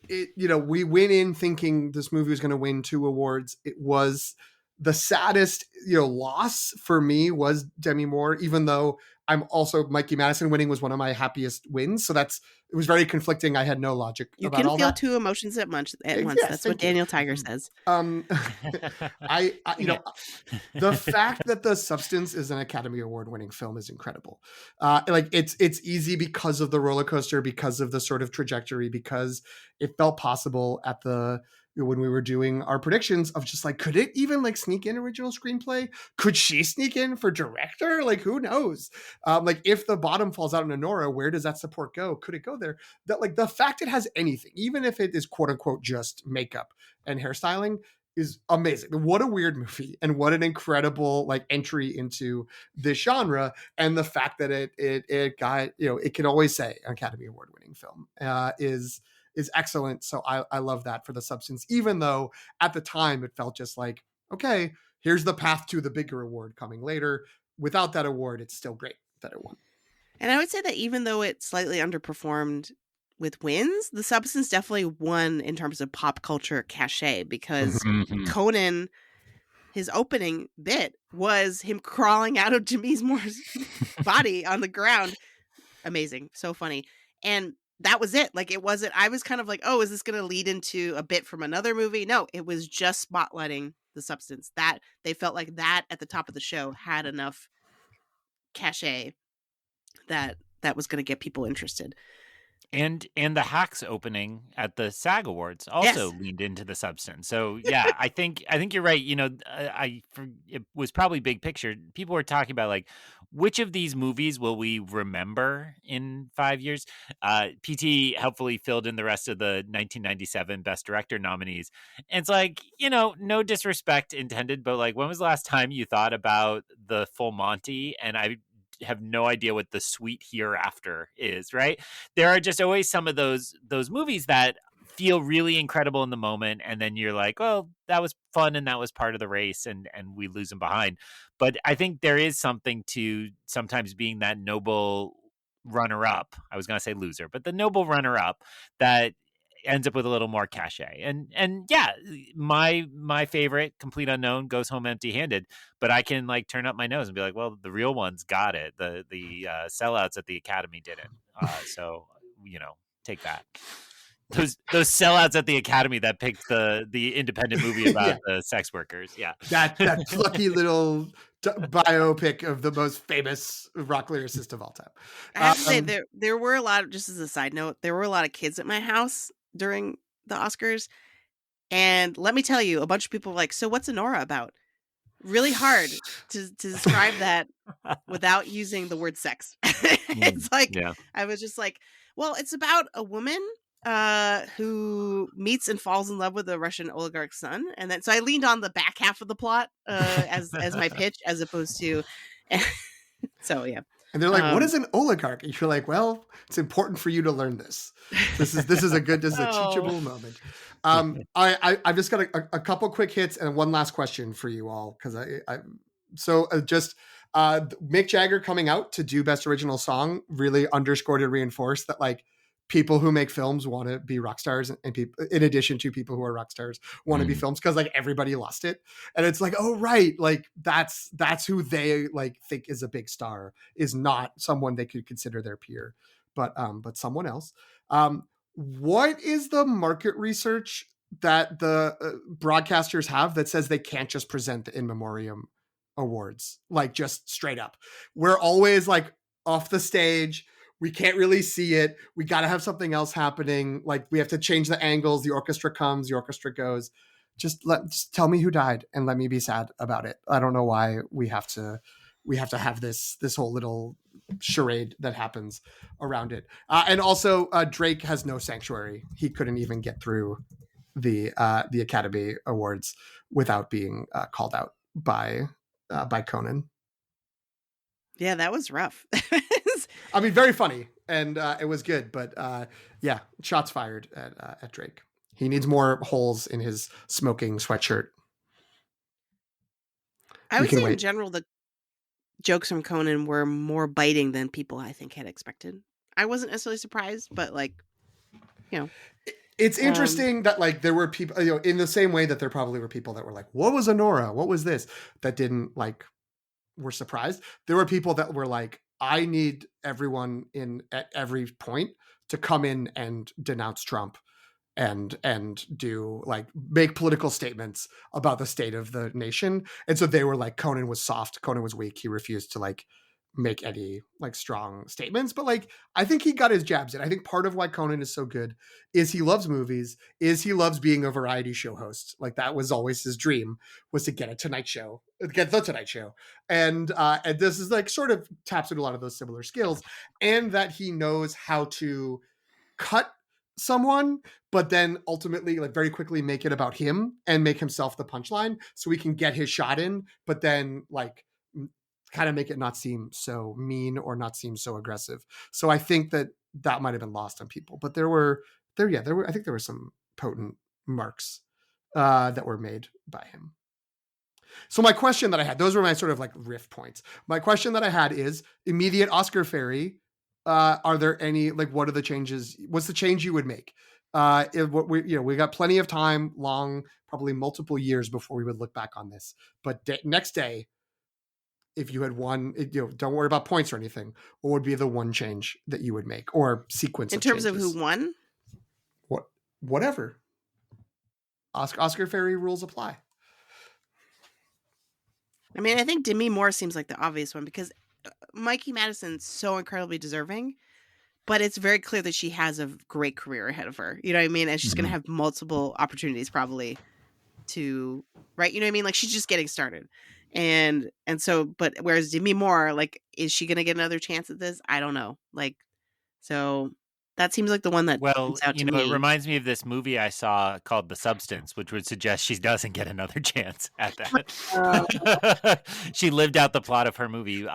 we went in thinking this movie was going to win 2 awards, it was the saddest, loss for me was Demi Moore, even though I'm also Mikey Madison winning was one of my happiest wins. So it was very conflicting. I had no logic about all that. You can feel 2 emotions at once. Yes, that's what Daniel Tiger says. The fact that The Substance is an Academy Award winning film is incredible. It's easy because of the roller coaster, because of the sort of trajectory, because it felt possible at when we were doing our predictions of just like, could it even like sneak in original screenplay? Could she sneak in for director? Like, who knows? If the bottom falls out in Anora, where does that support go? Could it go there? That like the fact it has anything, even if it is quote unquote just makeup and hairstyling, is amazing. What a weird movie, and what an incredible like entry into this genre. And the fact that it got, it can always say an Academy Award winning film is excellent. So I love that for The Substance, even though at the time it felt just like, okay, here's the path to the bigger award coming later. Without that award, it's still great that it won. And I would say that even though it slightly underperformed with wins, The Substance definitely won in terms of pop culture cachet, because Conan, his opening bit was him crawling out of Demi Moore's body on the ground. Amazing. So funny. And that was it. Like, it wasn't, I was kind of like, oh, is this going to lead into a bit from another movie? No, it was just spotlighting The Substance. That they felt like that at the top of the show had enough cachet that was going to get people interested. And the Hacks opening at the SAG Awards also leaned into The Substance. So yeah, I think you're right. It was probably big picture. People were talking about like, which of these movies will we remember in 5 years? PT helpfully filled in the rest of the 1997 Best Director nominees. And it's like, no disrespect intended, but like, when was the last time you thought about the Full Monty? And I have no idea what the Sweet Hereafter is, right? There are just always some of those movies that feel really incredible in the moment, and then you're like, well, that was fun and that was part of the race, and we lose them behind. But I think there is something to sometimes being that noble runner-up. I was going to say loser, but the noble runner-up that ends up with a little more cachet. And yeah, my favorite, Complete Unknown, goes home empty-handed, but I can like turn up my nose and be like, well, the real ones got it. The sellouts at the Academy didn't. So take that. those sellouts at the Academy that picked the independent movie about Yeah. the sex workers. Yeah, that plucky little biopic of the most famous rock lyricist of all time. I have to say Um, there were a lot of, just as a side note, there were a lot of kids at my house during the Oscars, and let me tell you, a bunch of people were like, so what's Anora about? Really hard to describe that without using the word sex. It's like, yeah. I was just like, well, it's about a woman who meets and falls in love with a Russian oligarch's son, and then so I leaned on the back half of the plot as my pitch, as opposed to so yeah. and they're like, "What is an oligarch?" And you're like, "Well, it's important for you to learn this. This is a teachable moment." I've just got a couple quick hits and one last question for you all, because Mick Jagger coming out to do Best Original Song really underscored and reinforced that, like, people who make films want to be rock stars, and people, in addition to people who are rock stars, want to be films, because like everybody lost it. And it's like, oh right, like that's who they like think is a big star, is not someone they could consider their peer, but someone else. What is the market research that the broadcasters have that says they can't just present the In Memoriam awards, like just straight up? We're always like off the stage, we can't really see it, we got to have something else happening, like we have to change the angles, the orchestra comes, the orchestra goes. Just tell me who died and let me be sad about it. I don't know why we have to have this whole little charade that happens around it. And also Drake has no sanctuary. He couldn't even get through the Academy Awards without being called out by Conan. Yeah, that was rough. I mean, very funny, and it was good, but yeah, shots fired at Drake. He needs more holes in his smoking sweatshirt. I would say in general, the jokes from Conan were more biting than people, I think, had expected. I wasn't necessarily surprised, but like, you know. It's interesting that like there were people, you know, in the same way that there probably were people that were like, what was Anora? What was this? That didn't like, were surprised. There were people that were like, I need everyone at every point to come in and denounce Trump and do like make political statements about the state of the nation. And so they were like, Conan was soft, Conan was weak, he refused to like make any like strong statements. But like, I think he got his jabs in. I think part of why Conan is so good is he loves movies, is he loves being a variety show host. Like that was always his dream, was to get the Tonight Show. And this is like sort of taps into a lot of those similar skills, and that he knows how to cut someone, but then ultimately like very quickly make it about him and make himself the punchline so he can get his shot in, but then like kind of make it not seem so mean or not seem so aggressive. So I think that might have been lost on people, but there were I think there were some potent marks that were made by him. So my question that I had, those were my sort of like riff points. My question that I had is immediate Oscar fairy. Are there any, like, what are the changes? What's the change you would make? We got plenty of time, long, probably multiple years before we would look back on this. But next day, if you had won, don't worry about points or anything. What would be the one change that you would make, or sequence in terms of who won? Whatever. Oscar fairy rules apply. I mean, I think Demi Moore seems like the obvious one, because Mikey Madison's so incredibly deserving, but it's very clear that she has a great career ahead of her. You know what I mean? And she's going to have multiple opportunities probably to, right? You know what I mean? Like, she's just getting started. And so, but whereas Demi Moore, like, is she going to get another chance at this? I don't know. Like, so that seems like the one that Well, out to me. It reminds me of this movie I saw called The Substance, which would suggest she doesn't get another chance at that. She lived out the plot of her movie.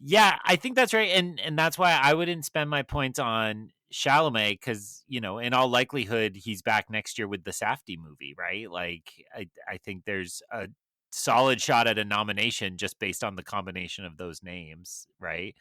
Yeah, I think that's right. And that's why I wouldn't spend my points on Chalamet, because, in all likelihood, he's back next year with the Safdie movie, right? Like, I think there's a solid shot at a nomination just based on the combination of those names, right?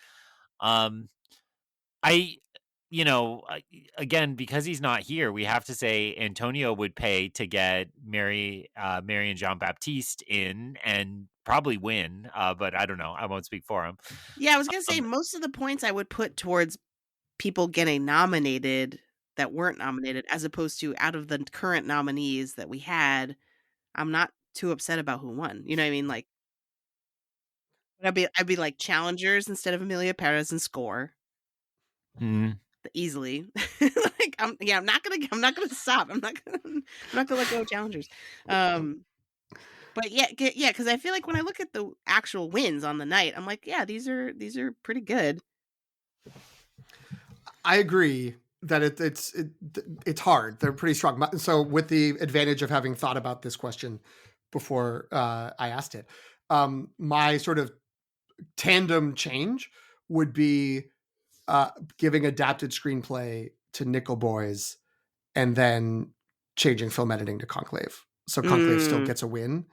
Again, because he's not here, we have to say Antonio would pay to get Mary and Jean-Baptiste in and probably win, but I don't know. I won't speak for him. Yeah, I was going to say most of the points I would put towards people getting nominated that weren't nominated, as opposed to out of the current nominees that we had, I'm not too upset about who won. You know what I mean? Like, I'd be like challengers instead of Amelia Perez and Score Mm. easily. Like, I'm not gonna stop. I'm not gonna let go of challengers. But yeah, because I feel like when I look at the actual wins on the night, I'm like, yeah, these are pretty good. I agree that it's hard. They're pretty strong. So with the advantage of having thought about this question before I asked it, my sort of tandem change would be giving adapted screenplay to Nickel Boys and then changing film editing to Conclave. So Conclave still gets a win.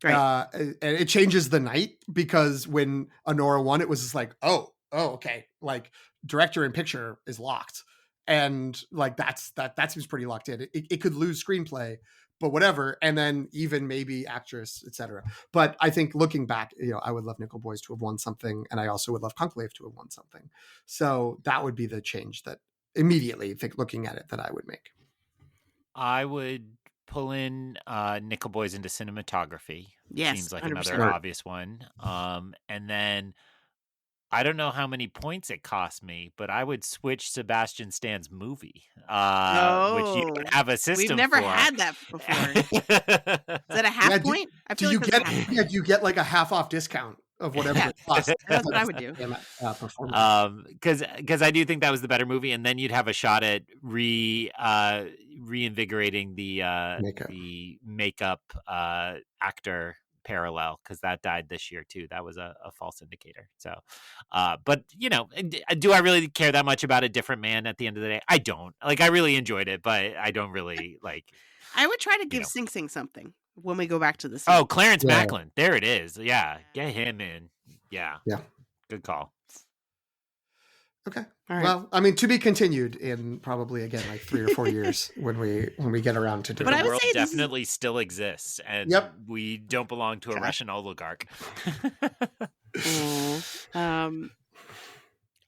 Right. And it changes the night, because when Anora won, it was just like, oh, okay. Like, director and picture is locked. And like, that seems pretty locked in. It could lose screenplay, but whatever. And then even maybe actress, etc. But I think looking back, I would love Nickel Boys to have won something. And I also would love Conclave to have won something. So that would be the change that immediately, looking at it, that I would make. I would pull in Nickel Boys into cinematography. Yes, Seems like 100%. another obvious one. And then I don't know how many points it cost me, but I would switch Sebastian Stan's movie, which you don't have a system We've never for. had that before. Is that a half point? I feel like that's a half point. Do you get like a half off discount of whatever it costs? That's what I would do. Because I do think that was the better movie, and then you'd have a shot at reinvigorating the makeup actor parallel, because that died this year too. That was a false indicator. So, but do I really care that much about A Different Man at the end of the day? I don't. Like, I really enjoyed it, but I don't really like. I would try to give Sing Sing something when we go back to the scene. Oh, Clarence Macklin. There it is. Yeah. Get him in. Yeah. Good call. Okay. All right. Well, I mean, to be continued in probably, again, like 3 or 4 years when we get around to doing it. But the world definitely still exists, and we don't belong to a Russian oligarch.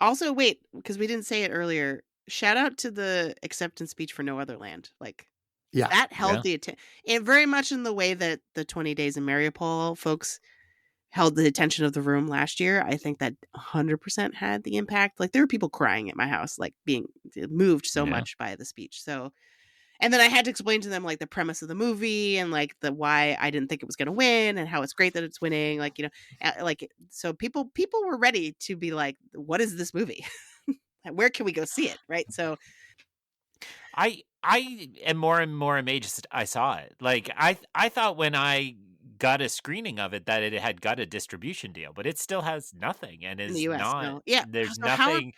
Also, wait, because we didn't say it earlier, shout out to the acceptance speech for No Other Land. Like, that held the attention. It very much in the way that the 20 Days in Mariupol folks held the attention of the room last year. I think that 100% had the impact. Like, there were people crying at my house, like being moved so much by the speech. So, and then I had to explain to them like the premise of the movie and like the why I didn't think it was going to win and how it's great that it's winning. Like, like, so people were ready to be like, what is this movie? Where can we go see it? Right. So I am more and more amazed I saw it. Like, I thought when I got a screening of it that it had got a distribution deal, but it still has nothing and is in the US, not. Yeah, there's nothing.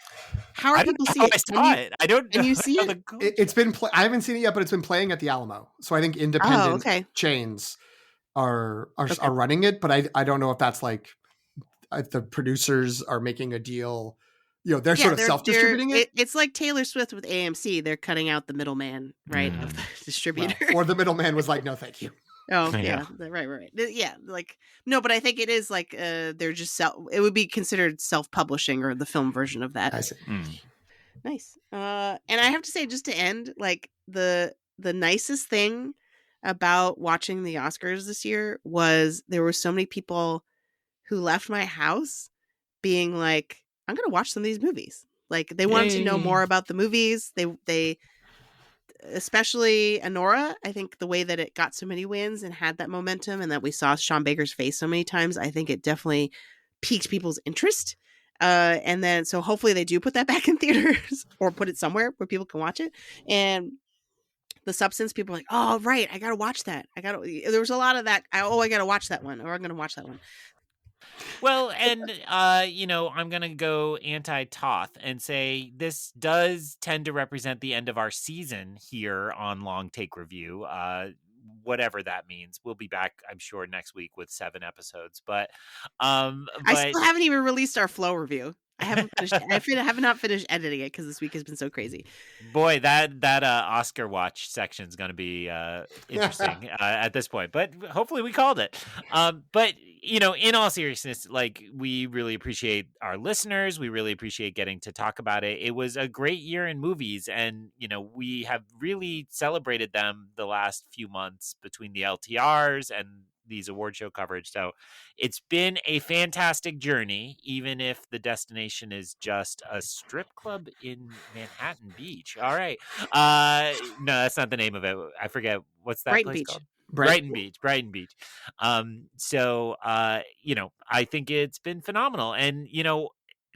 How are people seeing it? I saw it. I don't know. And you see it? It's been. I haven't seen it yet, but it's been playing at the Alamo. So I think independent chains are running it, but I don't know if that's like if the producers are making a deal. They're sort of self-distributing it. It's like Taylor Swift with AMC. They're cutting out the middleman, right, of the distributor. Well, or the middleman was like, no, thank you. Oh yeah, right. Yeah, like no, but I think it is like they're just it would be considered self-publishing or the film version of that. I see. Nice. And I have to say, just to end, like the nicest thing about watching the Oscars this year was there were so many people who left my house being like, I'm gonna watch some of these movies. Like, they wanted to know more about the movies. They especially Anora, I think the way that it got so many wins and had that momentum, and that we saw Sean Baker's face so many times, I think it definitely piqued people's interest. And then, so hopefully they do put that back in theaters or put it somewhere where people can watch it. And The Substance, people are like, oh, right, I got to watch that. There was a lot of that. I got to watch that one, or I'm going to watch that one. Well, and, I'm going to go anti-Toth and say this does tend to represent the end of our season here on Long Take Review, whatever that means. We'll be back, I'm sure, next week with 7 episodes. But I still haven't even released our Flow review. I haven't finished. I have not finished editing it because this week has been so crazy. Boy, that Oscar watch section is going to be interesting at this point. But hopefully we called it. But in all seriousness, like, we really appreciate our listeners. We really appreciate getting to talk about it. It was a great year in movies, and we have really celebrated them the last few months between the LTRs and these award show coverage. So it's been a fantastic journey, even if the destination is just a strip club in Manhattan Beach. All right. No, that's not the name of it. I forget, what's that Brighton place Beach. called? Brighton Beach. So I think it's been phenomenal. And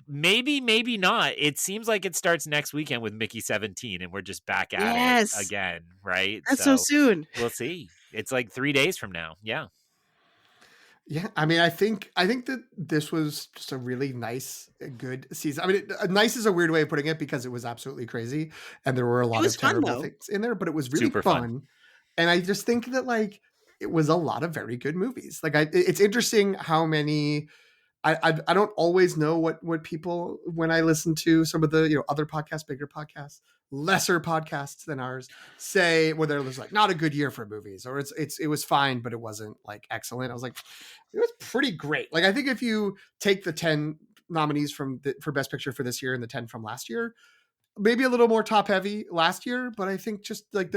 maybe not. It seems like it starts next weekend with Mickey 17 and we're just back at it Yes. again, right? That's so soon. We'll see. It's like 3 days from now. Yeah. Yeah, I mean, I think that this was just a really nice, good season. I mean, nice is a weird way of putting it because it was absolutely crazy, and there were a lot was of fun, terrible though. things in there, but it was really Super fun. fun. And I just think that like it was a lot of very good movies. Like it's interesting how many. I don't always know what people, when I listen to some of the other podcasts, bigger podcasts, lesser podcasts than ours, say, where they're just like, not a good year for movies, or it was fine but it wasn't like excellent. I was like, it was pretty great. Like I think if you take the 10 nominees for Best Picture for this year and the 10 from last year, maybe a little more top heavy last year, but I think just like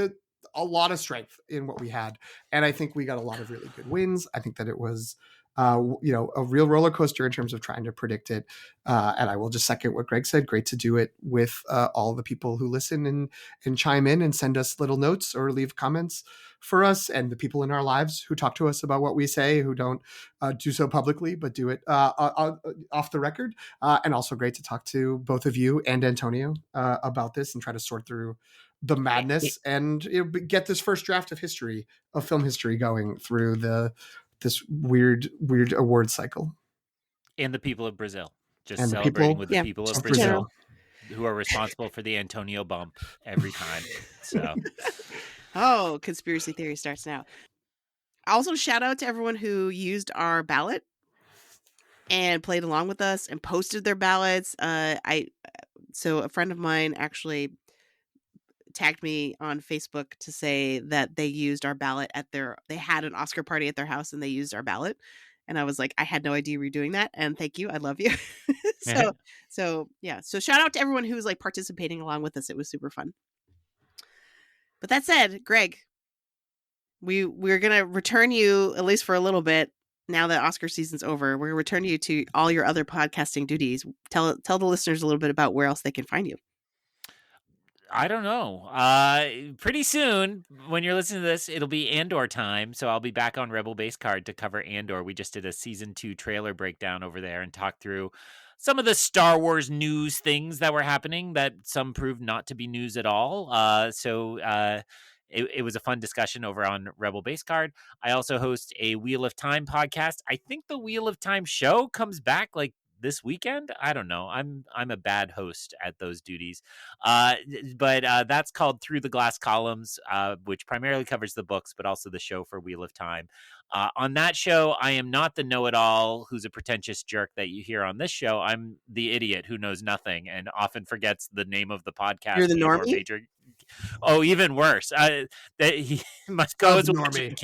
a lot of strength in what we had, and I think we got a lot of really good wins. I think that it was a real roller coaster in terms of trying to predict it. And I will just second what Greg said. Great to do it with all the people who listen and chime in and send us little notes or leave comments for us, and the people in our lives who talk to us about what we say, who don't do so publicly, but do it off the record. And also great to talk to both of you and Antonio about this and try to sort through the madness and get this first draft of film history going through this weird award cycle. And the people of Brazil, just And celebrating with the people of Brazil, General. who are responsible for the Antonio bump every time. So, Oh, conspiracy theory starts now. Also, shout out to everyone who used our ballot and played along with us and posted their ballots. So a friend of mine actually tagged me on Facebook to say that they used our ballot they had an Oscar party at their house and they used our ballot. And I was like, I had no idea we were doing that. And thank you. I love you. So yeah. So shout out to everyone who was like participating along with us. It was super fun. But that said, Greg, we're going to return you, at least for a little bit, now that Oscar season's over. We're going to return you to all your other podcasting duties. Tell the listeners a little bit about where else they can find you. I don't know. Pretty soon, when you're listening to this, it'll be Andor time. So I'll be back on Rebel Base Card to cover Andor. We just did a season 2 trailer breakdown over there and talked through some of the Star Wars news things that were happening that some proved not to be news at all. It was a fun discussion over on Rebel Base Card. I also host a Wheel of Time podcast. I think the Wheel of Time show comes back like this weekend. I don't know. I'm a bad host at those duties. But that's called Through the Glass Columns, which primarily covers the books, but also the show for Wheel of Time. On that show, I am not the know-it-all who's a pretentious jerk that you hear on this show. I'm the idiot who knows nothing and often forgets the name of the podcast. You're the normie? Oh, even worse. That he must go as a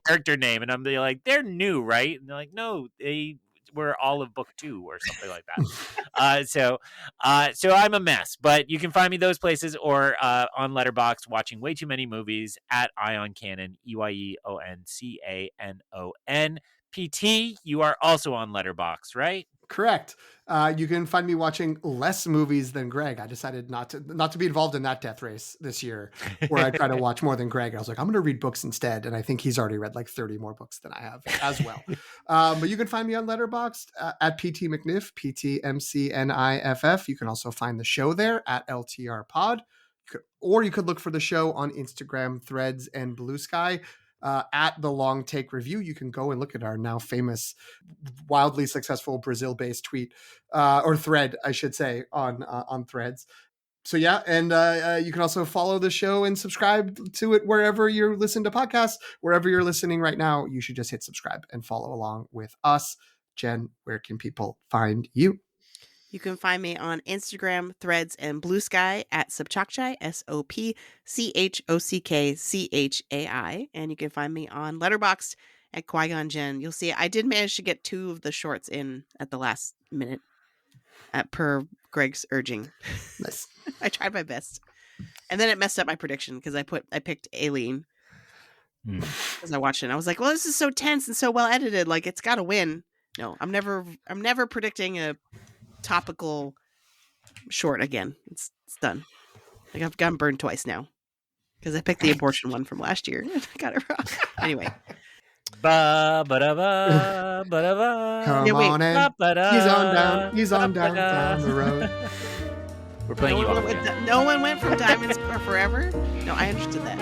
character name, and I'm like, they're new, right? And they're like, no, they were all of book 2 or something like that. So I'm a mess, but you can find me those places or on Letterboxd watching way too many movies at Ion Cannon, EYEONCANON. PT, you are also on Letterboxd, right? Correct. You can find me watching less movies than Greg. I decided not to be involved in that death race this year, where I try to watch more than Greg. I was like, I'm going to read books instead, and I think he's already read like 30 more books than I have as well. But you can find me on Letterboxd at PT McNiff, PTMCNIFF. You can also find the show there at LTR Pod, or you could look for the show on Instagram, Threads, and Blue Sky. At the Long Take Review, you can go and look at our now famous, wildly successful Brazil-based tweet or thread, I should say, on Threads. So yeah, and you can also follow the show and subscribe to it wherever you're listening to podcasts. Wherever you're listening right now, you should just hit subscribe and follow along with us. Jen, where can people find you? You can find me on Instagram, Threads, and Blue Sky at Sopchockchai, SOPCHOCKCHAI. And you can find me on Letterboxd at Qui-Gon Jinn. You'll see I did manage to get 2 of the shorts in at the last minute per Greg's urging. Nice. I tried my best. And then it messed up my prediction because I picked Aileen because I watched it and I was like, well, this is so tense and so well edited. Like, it's got to win. No, I'm never predicting a topical short again. It's done. Like, I've gotten burned twice now because I picked the abortion one from last year. I got it wrong. Anyway. Ba ba da ba ba da ba. Come Yeah, wait. on in. He's on down the road. We're playing you off. No one went from Diamonds or Forever? No, I understood that.